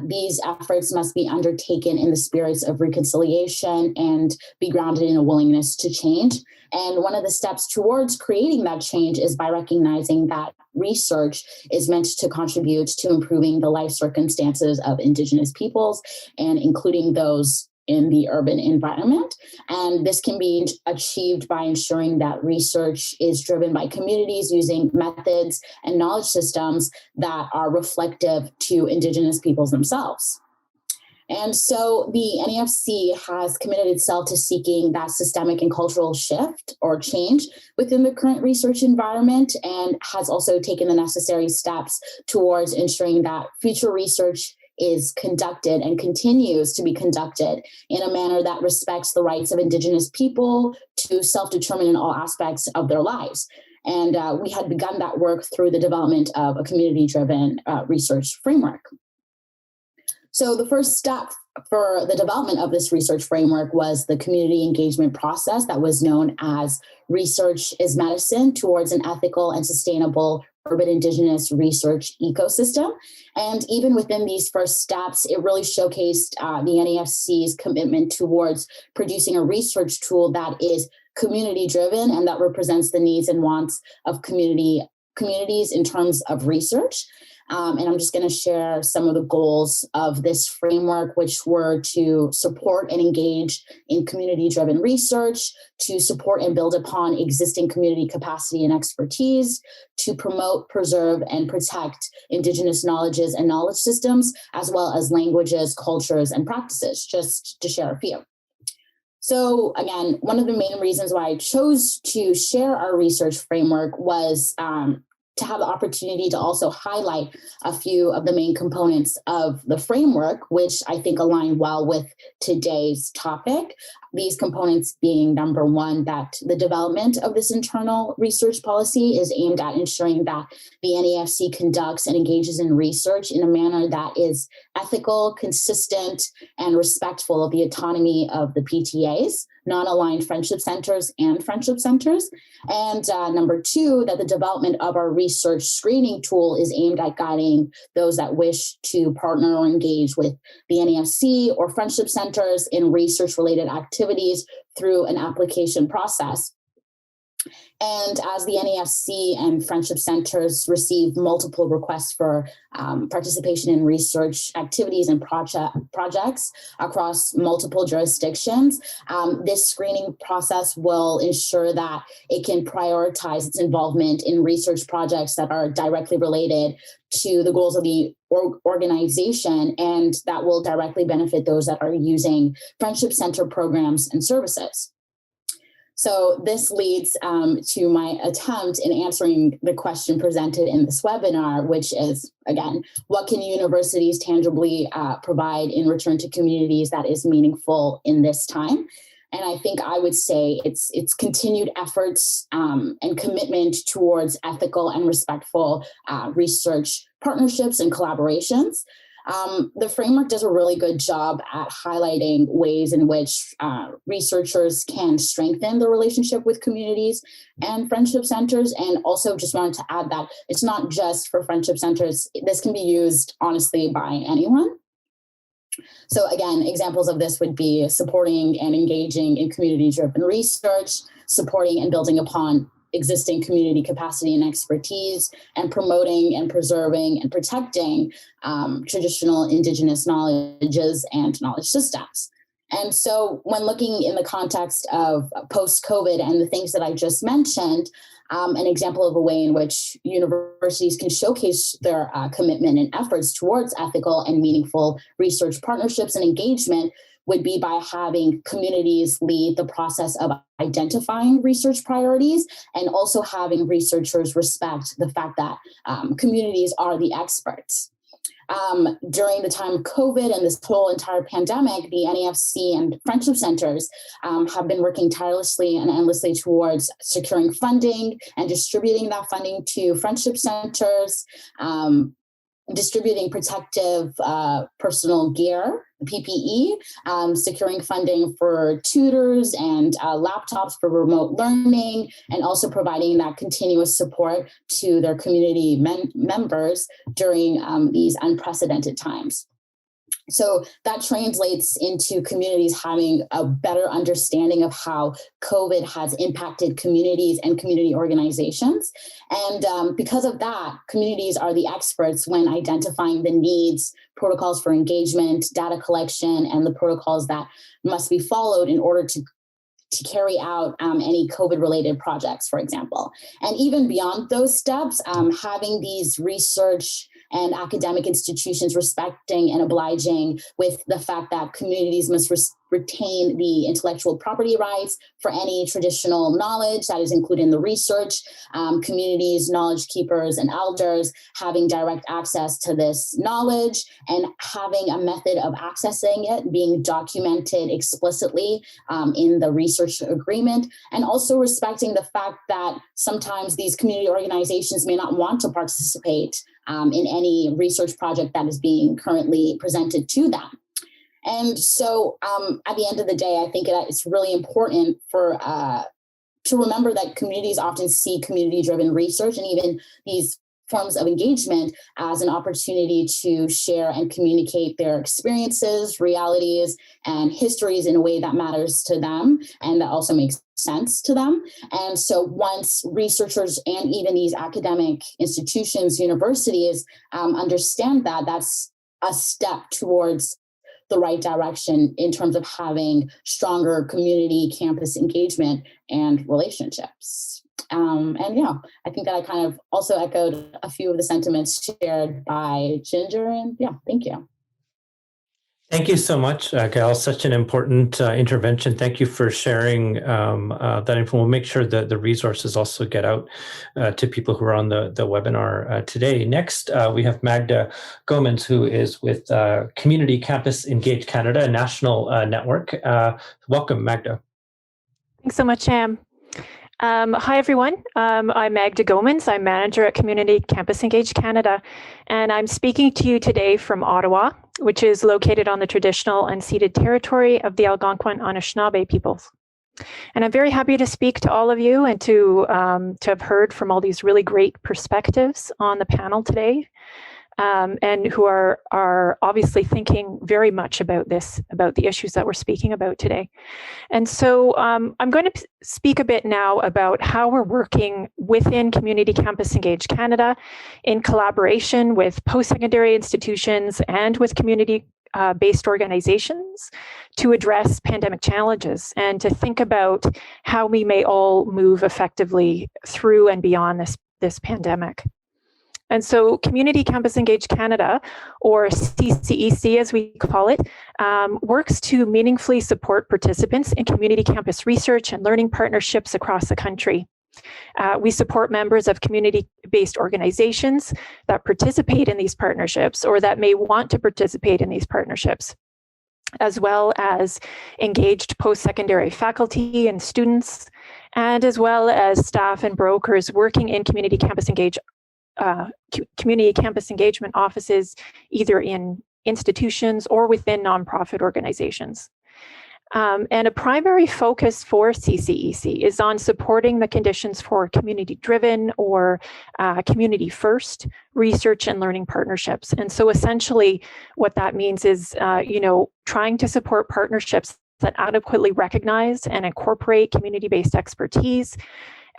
These efforts must be undertaken in the spirits of reconciliation and be grounded in a willingness to change. And one of the steps towards creating that change is by recognizing that research is meant to contribute to improving the life circumstances of Indigenous peoples, and including those in the urban environment. And this can be achieved by ensuring that research is driven by communities using methods and knowledge systems that are reflective to Indigenous peoples themselves. And so the NAFC has committed itself to seeking that systemic and cultural shift or change within the current research environment, and has also taken the necessary steps towards ensuring that future research is conducted and continues to be conducted in a manner that respects the rights of Indigenous people to self-determine in all aspects of their lives. And we had begun that work through the development of a community-driven research framework. So the first step for the development of this research framework was the community engagement process that was known as Research is Medicine Towards an Ethical and Sustainable Urban Indigenous Research Ecosystem. And even within these first steps, it really showcased the NAFC's commitment towards producing a research tool that is community-driven and that represents the needs and wants of communities in terms of research. And I'm just going to share some of the goals of this framework, which were to support and engage in community-driven research, to support and build upon existing community capacity and expertise, to promote, preserve, and protect Indigenous knowledges and knowledge systems, as well as languages, cultures, and practices, just to share a few. So again, one of the main reasons why I chose to share our research framework was to have the opportunity to also highlight a few of the main components of the framework, which I think align well with today's topic. These components being, number one, that the development of this internal research policy is aimed at ensuring that the NAFC conducts and engages in research in a manner that is ethical, consistent, and respectful of the autonomy of the PTAs, non-aligned friendship centers, and friendship centers. And number two, that the development of our research screening tool is aimed at guiding those that wish to partner or engage with the NAFC or friendship centers in research-related activities through an application process. And as the NAFC and friendship centers receive multiple requests for participation in research activities and projects across multiple jurisdictions, this screening process will ensure that it can prioritize its involvement in research projects that are directly related to the goals of the organization, and that will directly benefit those that are using friendship center programs and services. So this leads to my attempt in answering the question presented in this webinar, which is, again, what can universities tangibly provide in return to communities that is meaningful in this time? And I think I would say it's continued efforts and commitment towards ethical and respectful research partnerships and collaborations. The framework does a really good job at highlighting ways in which researchers can strengthen the relationship with communities and friendship centers. And also just wanted to add that it's not just for friendship centers. This can be used, honestly, by anyone. So again, examples of this would be supporting and engaging in community-driven research, supporting and building upon existing community capacity and expertise, and promoting and preserving and protecting traditional Indigenous knowledges and knowledge systems. And so when looking in the context of post-COVID and the things that I just mentioned, an example of a way in which universities can showcase their commitment and efforts towards ethical and meaningful research partnerships and engagement would be by having communities lead the process of identifying research priorities, and also having researchers respect the fact that communities are the experts. During the time of COVID and this whole entire pandemic, the NAFC and friendship centers have been working tirelessly and endlessly towards securing funding and distributing that funding to friendship centers, distributing protective personal gear, PPE, securing funding for tutors and laptops for remote learning, and also providing that continuous support to their community members during these unprecedented times. So that translates into communities having a better understanding of how COVID has impacted communities and community organizations. And because of that, communities are the experts when identifying the needs, protocols for engagement, data collection, and the protocols that must be followed in order to carry out any COVID-related projects, for example. And even beyond those steps, having these research and academic institutions respecting and obliging with the fact that communities must retain the intellectual property rights for any traditional knowledge that is included in the research. Communities, knowledge keepers, and elders having direct access to this knowledge and having a method of accessing it being documented explicitly in the research agreement, and also respecting the fact that sometimes these community organizations may not want to participate in any research project that is being currently presented to them. And so at the end of the day, I think it's really important for to remember that communities often see community-driven research and even these forms of engagement as an opportunity to share and communicate their experiences, realities, and histories in a way that matters to them and that also makes sense to them. And so once researchers and even these academic institutions, universities understand that, that's a step towards the right direction in terms of having stronger community campus engagement and relationships. And yeah, I think that I kind of also echoed a few of the sentiments shared by Ginger, and yeah, thank you. Thank you so much, Gail. Such an important intervention. Thank you for sharing that info. We'll make sure that the resources also get out to people who are on the webinar today. Next, we have Magda Gomans, who is with Community Campus Engage Canada, a national network. Welcome, Magda. Thanks so much, Sam. Hi, everyone. I'm Magda Gomans. I'm manager at Community Campus Engage Canada, and I'm speaking to you today from Ottawa, which is located on the traditional unceded territory of the Algonquin Anishinaabe peoples. And I'm very happy to speak to all of you and to have heard from all these really great perspectives on the panel today, and who are obviously thinking very much about the issues that we're speaking about today. And so I'm going to speak a bit now about how we're working within Community Campus Engage Canada in collaboration with post-secondary institutions and with community-based organizations to address pandemic challenges and to think about how we may all move effectively through and beyond this pandemic. And so Community Campus Engage Canada, or CCEC as we call it, works to meaningfully support participants in community campus research and learning partnerships across the country. We support members of community-based organizations that participate in these partnerships or that may want to participate in these partnerships, as well as engaged post-secondary faculty and students, and as well as staff and brokers working in community campus engagement offices, either in institutions or within nonprofit organizations. And a primary focus for CCEC is on supporting the conditions for community-driven or community-first research and learning partnerships. And so essentially what that means is, trying to support partnerships that adequately recognize and incorporate community-based expertise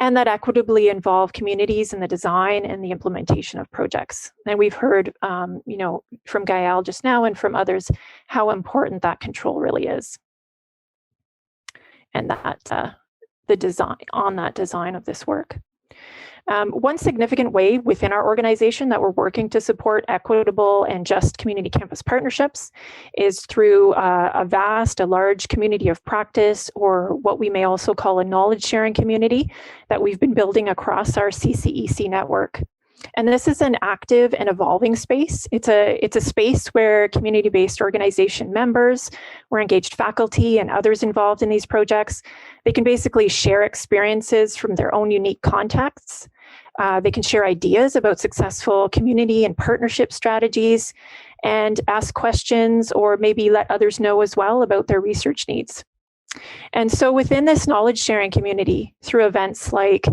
and that equitably involve communities in the design and the implementation of projects. And we've heard, from Gael just now and from others, how important that control really is. And that the design of this work. One significant way within our organization that we're working to support equitable and just community campus partnerships is through a large community of practice, or what we may also call a knowledge sharing community that we've been building across our CCEC network. And this is an active and evolving space. It's a space where community-based organization members, or engaged faculty and others involved in these projects, they can basically share experiences from their own unique contexts. They can share ideas about successful community and partnership strategies and ask questions, or maybe let others know as well about their research needs. And so within this knowledge sharing community, through events like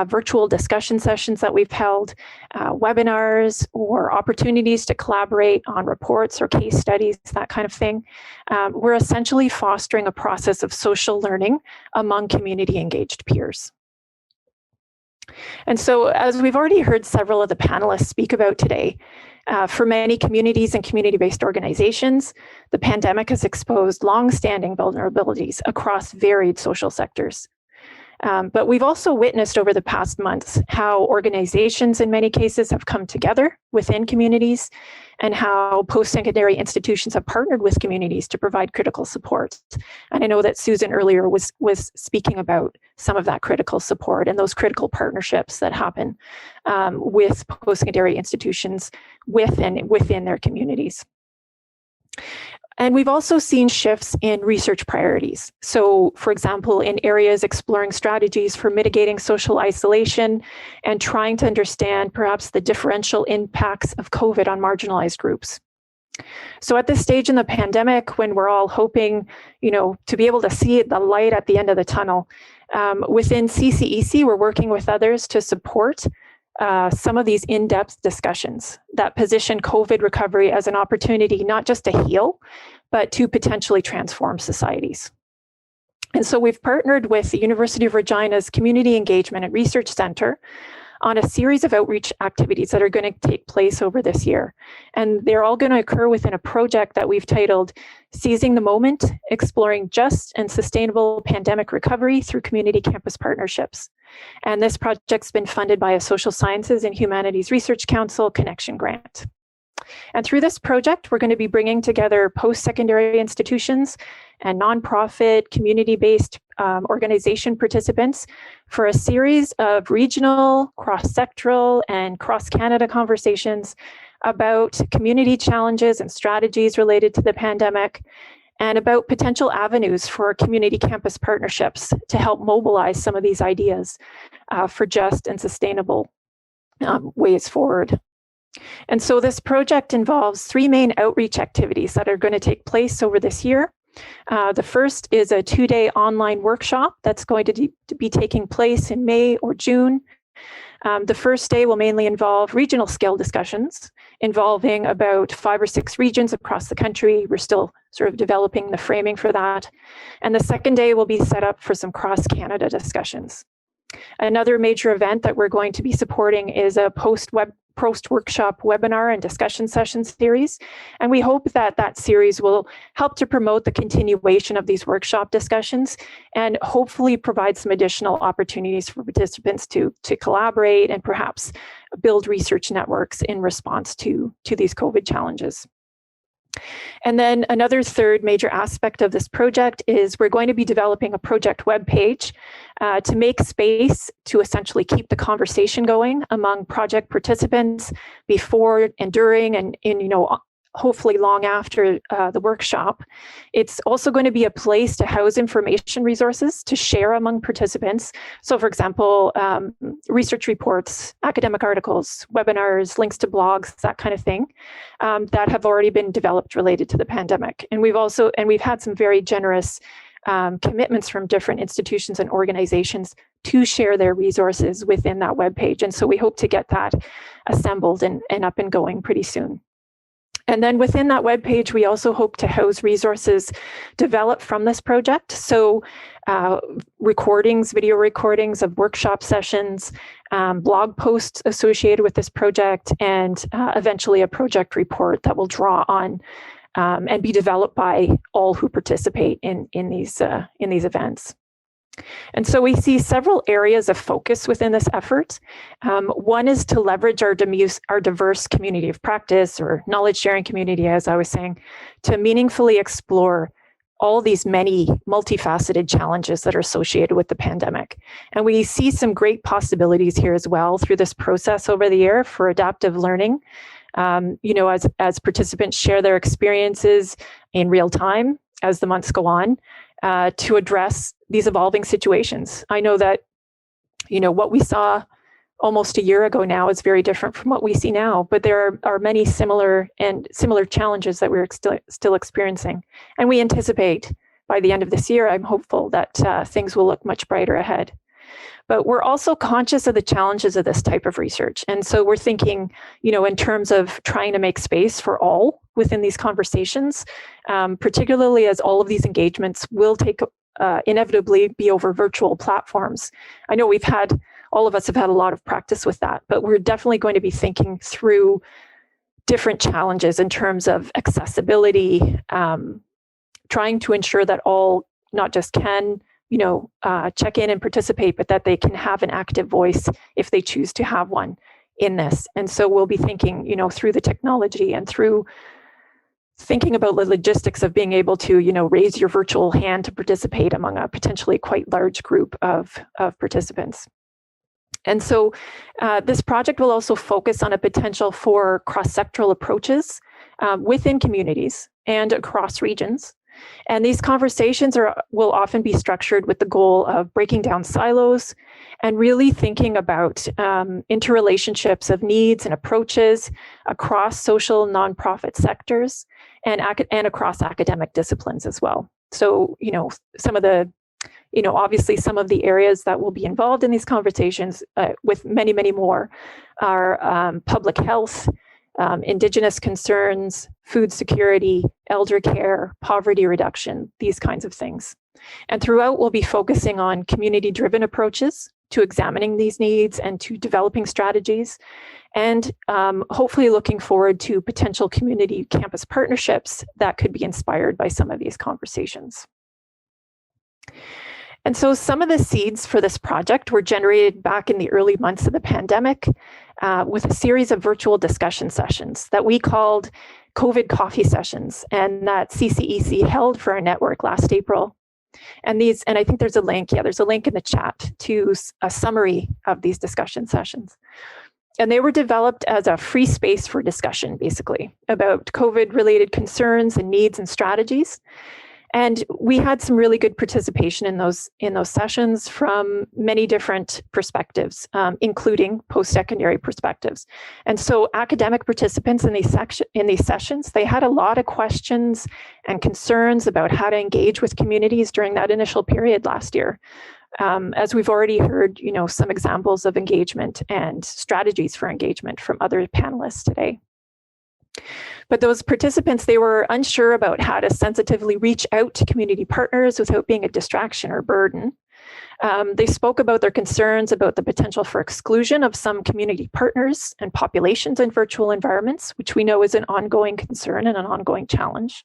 virtual discussion sessions that we've held, webinars, or opportunities to collaborate on reports or case studies, that kind of thing, we're essentially fostering a process of social learning among community engaged peers. And so, as we've already heard several of the panelists speak about today, for many communities and community-based organizations, the pandemic has exposed long-standing vulnerabilities across varied social sectors. But we've also witnessed over the past months how organizations in many cases have come together within communities and how post-secondary institutions have partnered with communities to provide critical support. And I know that Susan earlier was speaking about some of that critical support and those critical partnerships that happen with post-secondary institutions within their communities. And we've also seen shifts in research priorities. So, for example, in areas exploring strategies for mitigating social isolation and trying to understand perhaps the differential impacts of COVID on marginalized groups. So at this stage in the pandemic, when we're all hoping, to be able to see the light at the end of the tunnel, within CCEC, we're working with others to support some of these in-depth discussions that position COVID recovery as an opportunity not just to heal, but to potentially transform societies. And so we've partnered with the University of Regina's Community Engagement and Research Center on a series of outreach activities that are going to take place over this year. And they're all going to occur within a project that we've titled Seizing the Moment, Exploring Just and Sustainable Pandemic Recovery Through Community Campus Partnerships. And this project's been funded by a Social Sciences and Humanities Research Council Connection Grant. And through this project, we're going to be bringing together post-secondary institutions and nonprofit, community-based organization participants for a series of regional, cross-sectoral, and cross-Canada conversations about community challenges and strategies related to the pandemic, and about potential avenues for community campus partnerships to help mobilize some of these ideas for just and sustainable ways forward. And so this project involves 3 main outreach activities that are going to take place over this year. The first is a 2-day online workshop that's going to be taking place in May or June. The first day will mainly involve regional scale discussions involving about 5 or 6 regions across the country. We're still sort of developing the framing for that. And the second day will be set up for some cross-Canada discussions. Another major event that we're going to be supporting is a post-workshop webinar and discussion session series. And we hope that that series will help to promote the continuation of these workshop discussions and hopefully provide some additional opportunities for participants to collaborate and perhaps build research networks in response to these COVID challenges. And then another third major aspect of this project is we're going to be developing a project webpage to make space to essentially keep the conversation going among project participants before and during and hopefully long after the workshop. It's also going to be a place to house information resources to share among participants. So for example, research reports, academic articles, webinars, links to blogs, that kind of thing, that have already been developed related to the pandemic. And we've had some very generous commitments from different institutions and organizations to share their resources within that webpage. And so we hope to get that assembled and up and going pretty soon. And then within that webpage, we also hope to house resources developed from this project. So video recordings of workshop sessions, blog posts associated with this project, and eventually a project report that will draw on and be developed by all who participate in these events. And so we see several areas of focus within this effort. One is to leverage our diverse community of practice or knowledge sharing community, as I was saying, to meaningfully explore all these many multifaceted challenges that are associated with the pandemic. And we see some great possibilities here as well through this process over the year for adaptive learning. As participants share their experiences in real time as the months go on, to address these evolving situations. I know that, what we saw almost a year ago now is very different from what we see now, but there are many similar challenges that we're still experiencing. And we anticipate by the end of this year, I'm hopeful that things will look much brighter ahead. But we're also conscious of the challenges of this type of research. And so we're thinking, in terms of trying to make space for all within these conversations, particularly as all of these engagements will inevitably be over virtual platforms. I know all of us have had a lot of practice with that, but we're definitely going to be thinking through different challenges in terms of accessibility, trying to ensure that all not just can, check in and participate, but that they can have an active voice if they choose to have one in this. And so we'll be thinking, through the technology and through thinking about the logistics of being able to, raise your virtual hand to participate among a potentially quite large group of participants. And so this project will also focus on a potential for cross-sectoral approaches within communities and across regions. And these conversations will often be structured with the goal of breaking down silos and really thinking about interrelationships of needs and approaches across social nonprofit sectors and across academic disciplines as well. So, some of the obviously some of the areas that will be involved in these conversations with many, many more are public health, Indigenous concerns, food security, elder care, poverty reduction, these kinds of things. And throughout, we'll be focusing on community-driven approaches to examining these needs and to developing strategies, and hopefully looking forward to potential community campus partnerships that could be inspired by some of these conversations. And so some of the seeds for this project were generated back in the early months of the pandemic with a series of virtual discussion sessions that we called COVID coffee sessions, and that CCEC held for our network last April. And I think there's a link, there's a link in the chat to a summary of these discussion sessions. And they were developed as a free space for discussion, basically, about COVID-related concerns and needs and strategies. And we had some really good participation in those sessions from many different perspectives, including post-secondary perspectives. And so academic participants in these sessions, they had a lot of questions and concerns about how to engage with communities during that initial period last year. As we've already heard, some examples of engagement and strategies for engagement from other panelists today. But those participants, they were unsure about how to sensitively reach out to community partners without being a distraction or burden. They spoke about their concerns about the potential for exclusion of some community partners and populations in virtual environments, which we know is an ongoing concern and an ongoing challenge.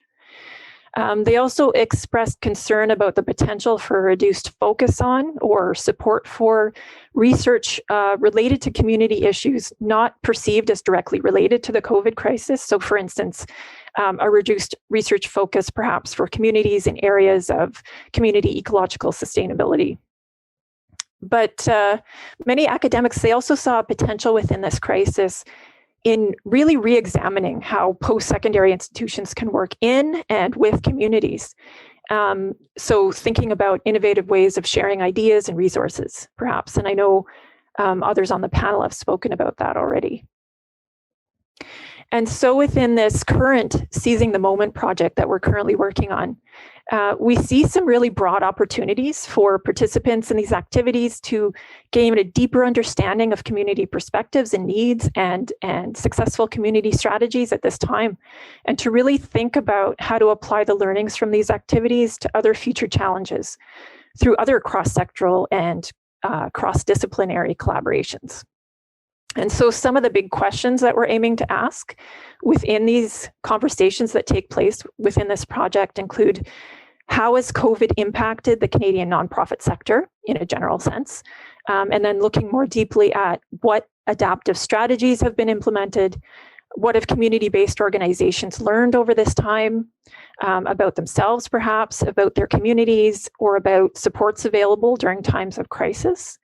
They also expressed concern about the potential for reduced focus on or support for research related to community issues not perceived as directly related to the COVID crisis. So for instance, a reduced research focus perhaps for communities in areas of community ecological sustainability. But many academics, they also saw a potential within this crisis in really re-examining how post-secondary institutions can work in and with communities. So thinking about innovative ways of sharing ideas and resources, perhaps. And I know others on the panel have spoken about that already. And so within this current Seizing the Moment project that we're currently working on, we see some really broad opportunities for participants in these activities to gain a deeper understanding of community perspectives and needs and successful community strategies at this time, and to really think about how to apply the learnings from these activities to other future challenges through other cross-sectoral and cross-disciplinary collaborations. And so some of the big questions that we're aiming to ask within these conversations that take place within this project include: how has COVID impacted the Canadian nonprofit sector in a general sense? And then looking more deeply at what adaptive strategies have been implemented, what have community-based organizations learned over this time about themselves perhaps, about their communities, or about supports available during times of crisis.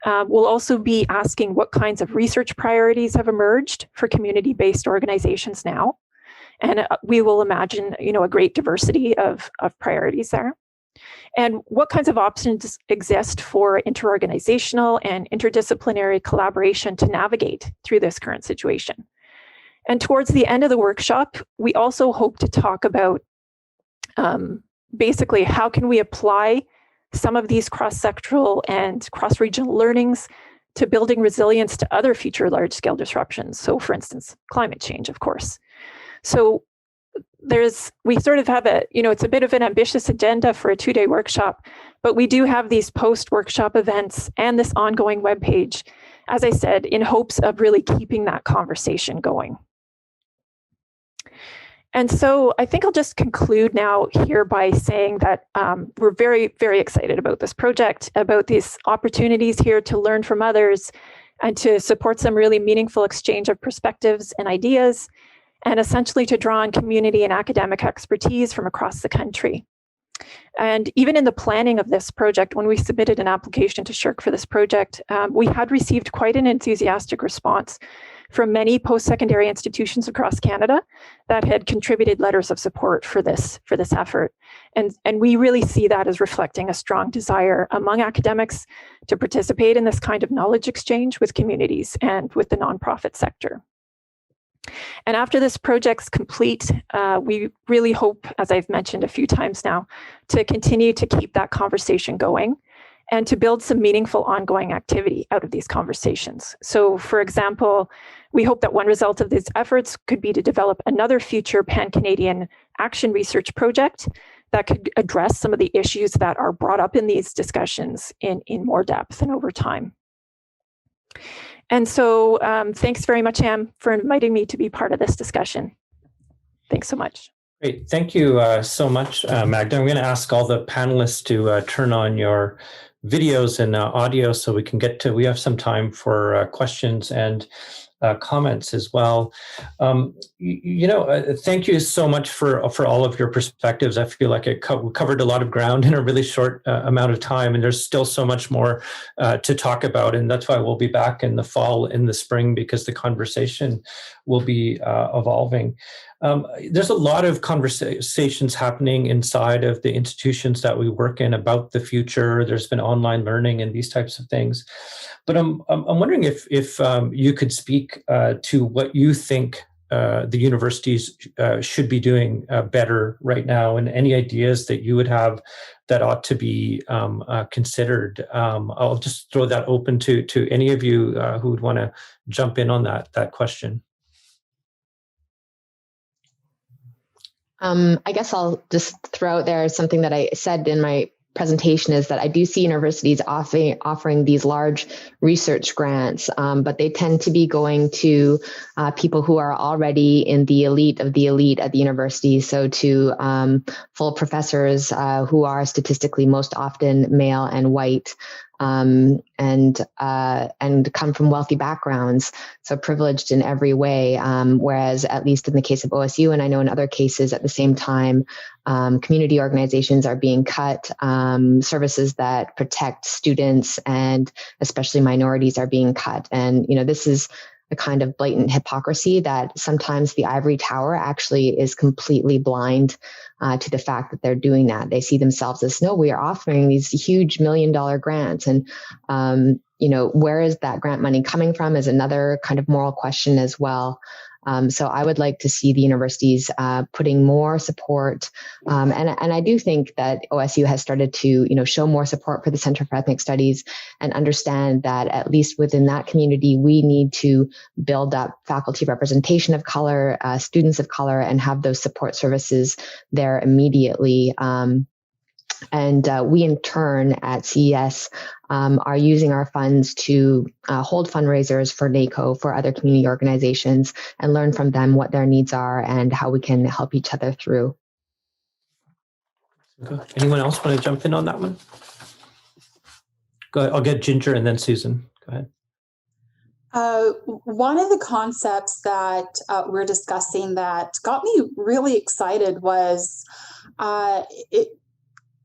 We'll also be asking what kinds of research priorities have emerged for community-based organizations now. And we will imagine, a great diversity of priorities there. And what kinds of options exist for interorganizational and interdisciplinary collaboration to navigate through this current situation. And towards the end of the workshop, we also hope to talk about basically how can we apply some of these cross-sectoral and cross-regional learnings to building resilience to other future large-scale disruptions. So for instance, climate change, of course. So we sort of have it's a bit of an ambitious agenda for a 2-day workshop, but we do have these post-workshop events and this ongoing webpage, as I said, in hopes of really keeping that conversation going. And so I think I'll just conclude now here by saying that we're very, very excited about this project, about these opportunities here to learn from others and to support some really meaningful exchange of perspectives and ideas, and essentially to draw on community and academic expertise from across the country. And even in the planning of this project, when we submitted an application to SSHRC for this project, we had received quite an enthusiastic response from many post-secondary institutions across Canada that had contributed letters of support for this effort. And we really see that as reflecting a strong desire among academics to participate in this kind of knowledge exchange with communities and with the nonprofit sector. And after this project's complete, we really hope, as I've mentioned a few times now, to continue to keep that conversation going and to build some meaningful ongoing activity out of these conversations. So, for example, we hope that one result of these efforts could be to develop another future Pan-Canadian action research project that could address some of the issues that are brought up in these discussions in more depth and over time. And so thanks very much, Am, for inviting me to be part of this discussion. Thanks so much. Great. Thank you so much, Magda. I'm going to ask all the panelists to turn on your videos and audio so we can we have some time for questions and comments as well. Thank you so much for all of your perspectives. I feel like we covered a lot of ground in a really short amount of time, and there's still so much more to talk about. And that's why we'll be back in the fall, in the spring, because the conversation will be evolving. There's a lot of conversations happening inside of the institutions that we work in about the future. There's been online learning and these types of things. But I'm wondering if you could speak to what you think the universities should be doing better right now, and any ideas that you would have that ought to be considered. I'll just throw that open to any of you who would want to jump in on that question. I guess I'll just throw out there something that I said in my presentation, is that I do see universities offering these large research grants, but they tend to be going to people who are already in the elite of the elite at the university. So to full professors who are statistically most often male and white, and come from wealthy backgrounds, so privileged in every way. Whereas, at least in the case of OSU, and I know in other cases at the same time, community organizations are being cut, services that protect students and especially minorities are being cut. And, this is a kind of blatant hypocrisy that sometimes the ivory tower actually is completely blind to the fact that they're doing that. They see themselves as, no, we are offering these huge $1 million grants. And, where is that grant money coming from is another kind of moral question as well. So I would like to see the universities putting more support. And I do think that OSU has started to, show more support for the Center for Ethnic Studies and understand that at least within that community, we need to build up faculty representation of color, students of color, and have those support services there immediately. And we, in turn, at CES, are using our funds to hold fundraisers for NACO, for other community organizations, and learn from them what their needs are and how we can help each other through. Anyone else want to jump in on that one? Go ahead. I'll get Ginger and then Susan. Go ahead. One of the concepts that we're discussing that got me really excited was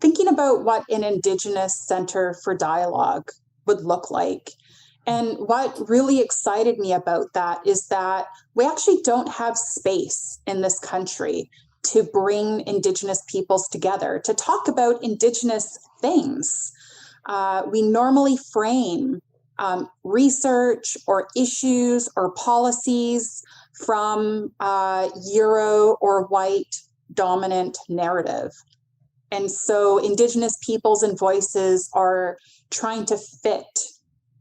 thinking about what an Indigenous Center for Dialogue would look like. And what really excited me about that is that we actually don't have space in this country to bring Indigenous peoples together, to talk about Indigenous things. We normally frame research or issues or policies from Euro or white dominant narrative. And so Indigenous peoples and voices are trying to fit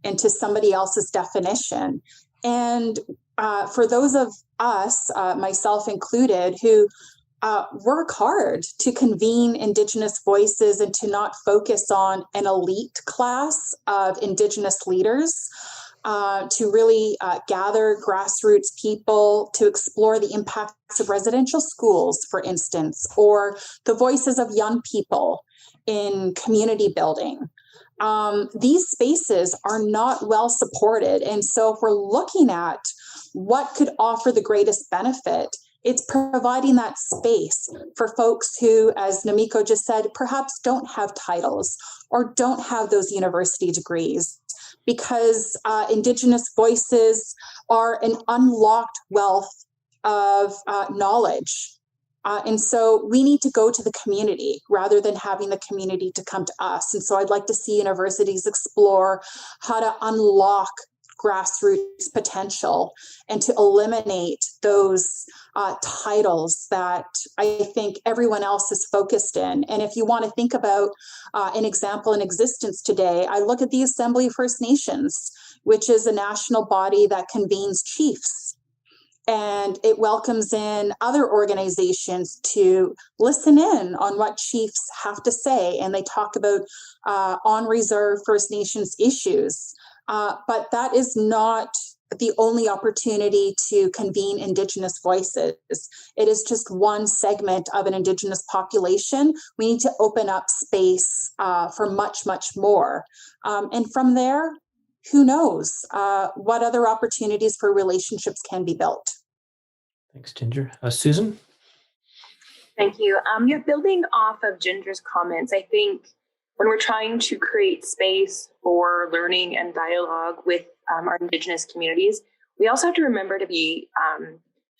into somebody else's definition. And for those of us, myself included, who work hard to convene Indigenous voices and to not focus on an elite class of Indigenous leaders, to really gather grassroots people to explore the impacts of residential schools, for instance, or the voices of young people in community building. These spaces are not well supported. And so if we're looking at what could offer the greatest benefit, it's providing that space for folks who, as Namiko just said, perhaps don't have titles or don't have those university degrees, because Indigenous voices are an unlocked wealth of knowledge. And so we need to go to the community rather than having the community to come to us. And so I'd like to see universities explore how to unlock grassroots potential and to eliminate those titles that I think everyone else is focused in. And if you want to think about an example in existence today, I look at the Assembly of First Nations, which is a national body that convenes chiefs. And it welcomes in other organizations to listen in on what chiefs have to say. And they talk about on reserve First Nations issues. But that is not the only opportunity to convene Indigenous voices. It is just one segment of an Indigenous population. We need to open up space for much, much more. And from there, who knows what other opportunities for relationships can be built. Thanks, Ginger. Susan? Thank you. Yeah, building off of Ginger's comments, I think when we're trying to create space for learning and dialogue with our Indigenous communities, we also have to remember to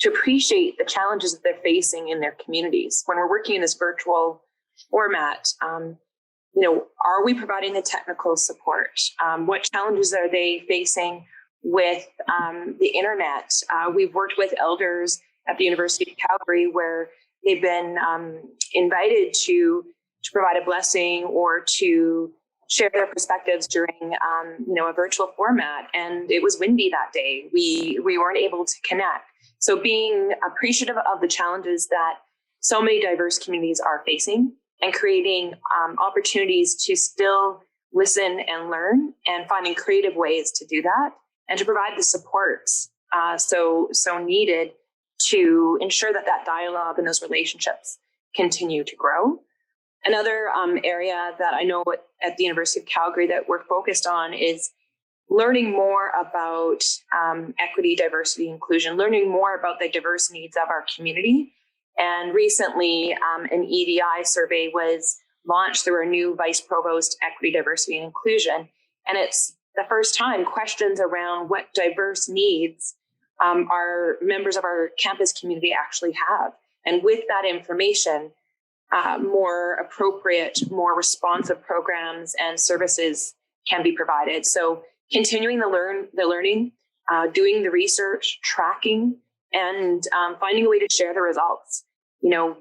appreciate the challenges that they're facing in their communities. When we're working in this virtual format, are we providing the technical support? What challenges are they facing with the internet? We've worked with elders at the University of Calgary where they've been invited to provide a blessing or to share their perspectives during a virtual format, and it was windy that day. We weren't able to connect. So being appreciative of the challenges that so many diverse communities are facing and creating opportunities to still listen and learn and finding creative ways to do that and to provide the supports so needed to ensure that dialogue and those relationships continue to grow. Another area that I know at the University of Calgary that we're focused on is learning more about equity, diversity, inclusion, learning more about the diverse needs of our community. And recently, an EDI survey was launched through our new Vice Provost, Equity, Diversity, and Inclusion. And it's the first time questions around what diverse needs our members of our campus community actually have. And with that information, more appropriate, more responsive programs and services can be provided. So continuing the learning, doing the research, tracking, and finding a way to share the results. Now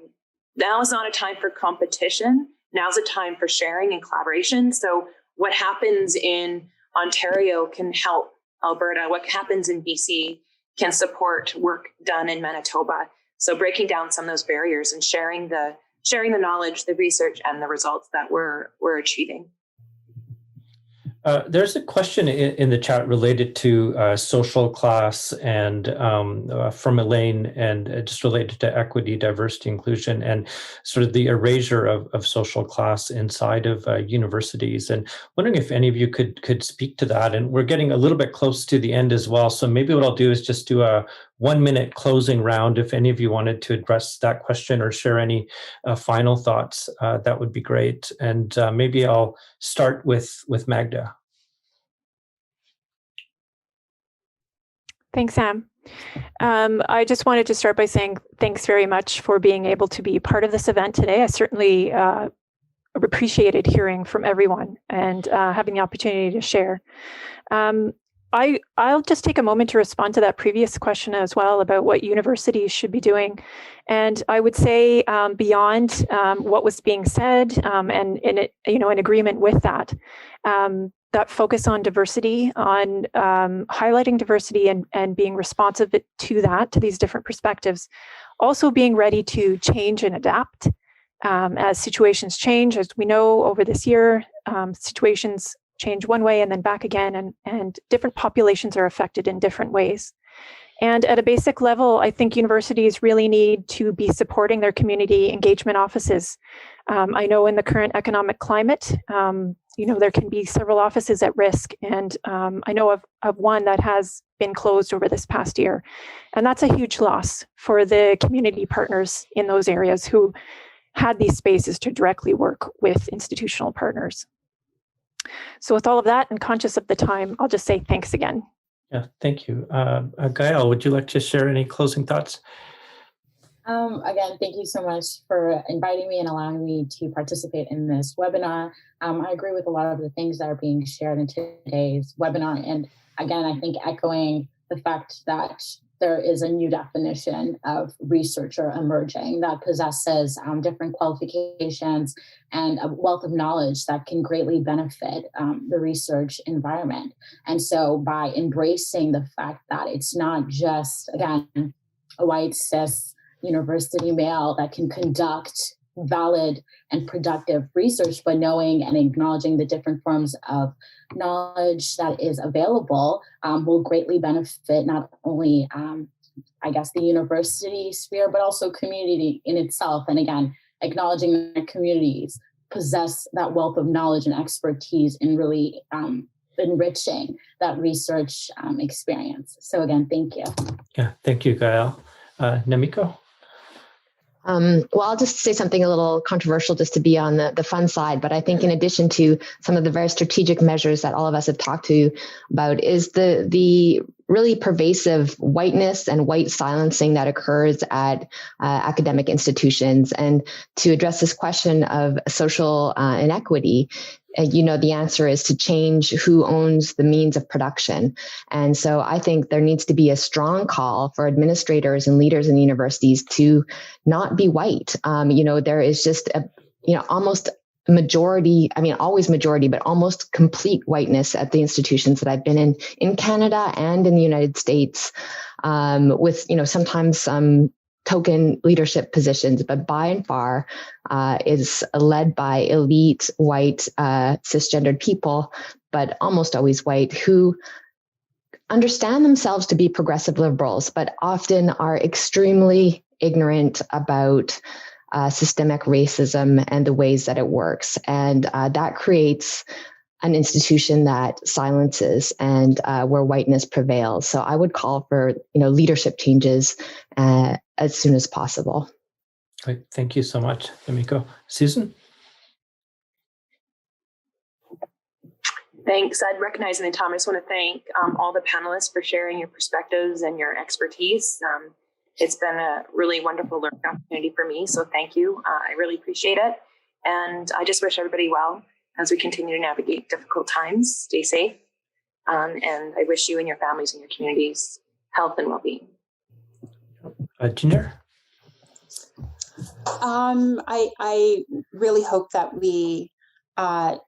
is not a time for competition. Now is a time for sharing and collaboration. So what happens in Ontario can help Alberta. What happens in BC can support work done in Manitoba. So breaking down some of those barriers and sharing the knowledge, the research, and the results that we're achieving. There's a question in the chat related to social class and from Elaine, and just related to equity, diversity, inclusion, and sort of the erasure of social class inside of universities. And wondering if any of you could speak to that. And we're getting a little bit close to the end as well. So maybe what I'll do is just do a 1-minute closing round. If any of you wanted to address that question or share any final thoughts, that would be great. And maybe I'll start with Magda. Thanks, Sam. I just wanted to start by saying thanks very much for being able to be part of this event today. I certainly appreciated hearing from everyone and having the opportunity to share. I'll just take a moment to respond to that previous question as well about what universities should be doing. And I would say beyond what was being said and in agreement with that, that focus on diversity, on highlighting diversity and being responsive to these different perspectives, also being ready to change and adapt as situations change. As we know over this year, situations change one way and then back again, and different populations are affected in different ways. And at a basic level, I think universities really need to be supporting their community engagement offices. I know in the current economic climate, there can be several offices at risk. And I know of one that has been closed over this past year. And that's a huge loss for the community partners in those areas who had these spaces to directly work with institutional partners. So with all of that and conscious of the time, I'll just say thanks again. Yeah, thank you. Gael, would you like to share any closing thoughts? Again, thank you so much for inviting me and allowing me to participate in this webinar. I agree with a lot of the things that are being shared in today's webinar. And again, I think echoing the fact that there is a new definition of researcher emerging that possesses different qualifications and a wealth of knowledge that can greatly benefit the research environment. And so by embracing the fact that it's not just, again, a white cis university male that can conduct valid and productive research, but knowing and acknowledging the different forms of knowledge that is available will greatly benefit not only, the university sphere, but also community in itself. And again, acknowledging that communities possess that wealth of knowledge and expertise in really enriching that research experience. So again, thank you. Yeah, thank you, Gael. Namiko? Well, I'll just say something a little controversial just to be on the fun side, but I think in addition to some of the very strategic measures that all of us have talked to about is the really pervasive whiteness and white silencing that occurs at academic institutions. And to address this question of social inequity, the answer is to change who owns the means of production. And so I think there needs to be a strong call for administrators and leaders in universities to not be white. There is just almost majority, always majority, but almost complete whiteness at the institutions that I've been in Canada and in the United States, with, sometimes some token leadership positions, but by and far is led by elite white cisgendered people, but almost always white, who understand themselves to be progressive liberals, but often are extremely ignorant about systemic racism and the ways that it works. And that creates an institution that silences and where whiteness prevails. So I would call for leadership changes as soon as possible. Great. Thank you so much, Namiko. Susan? Thanks. I'd recognize the time. I just want to thank all the panelists for sharing your perspectives and your expertise. It's been a really wonderful learning opportunity for me. So thank you. I really appreciate it. And I just wish everybody well as we continue to navigate difficult times. Stay safe. And I wish you and your families and your communities health and well-being. Ginger? I really hope that we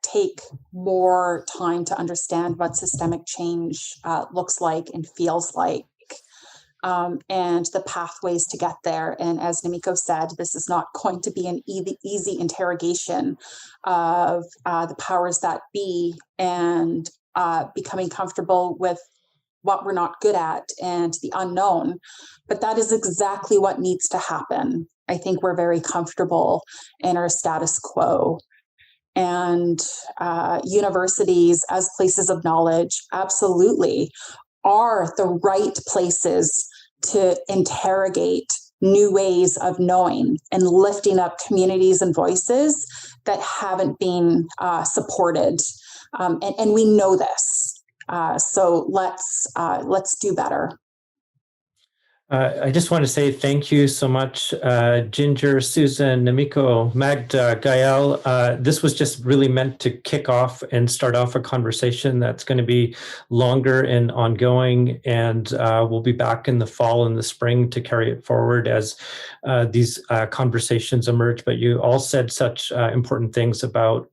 take more time to understand what systemic change looks like and feels like, and the pathways to get there. And as Namiko said, this is not going to be an easy interrogation of the powers that be and becoming comfortable with what we're not good at and the unknown. But that is exactly what needs to happen. I think we're very comfortable in our status quo. And universities as places of knowledge absolutely are the right places to interrogate new ways of knowing and lifting up communities and voices that haven't been supported. And we know this. So let's do better. I just want to say thank you so much, Ginger, Susan, Namiko, Magda, Gael. This was just really meant to kick off and start off a conversation that's going to be longer and ongoing, and we'll be back in the fall and the spring to carry it forward as these conversations emerge. But you all said such important things about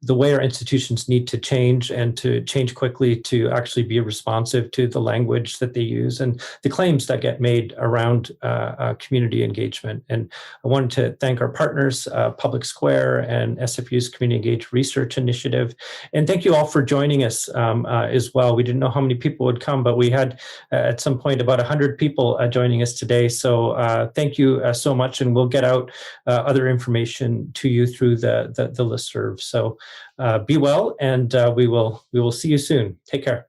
the way our institutions need to change and to change quickly to actually be responsive to the language that they use and the claims that get get made around community engagement. And I wanted to thank our partners, Public Square and SFU's Community Engaged Research Initiative. And thank you all for joining us as well. We didn't know how many people would come, but we had at some point about 100 people joining us today. So thank you so much, and we'll get out other information to you through the listserv. So be well, and we will see you soon. Take care.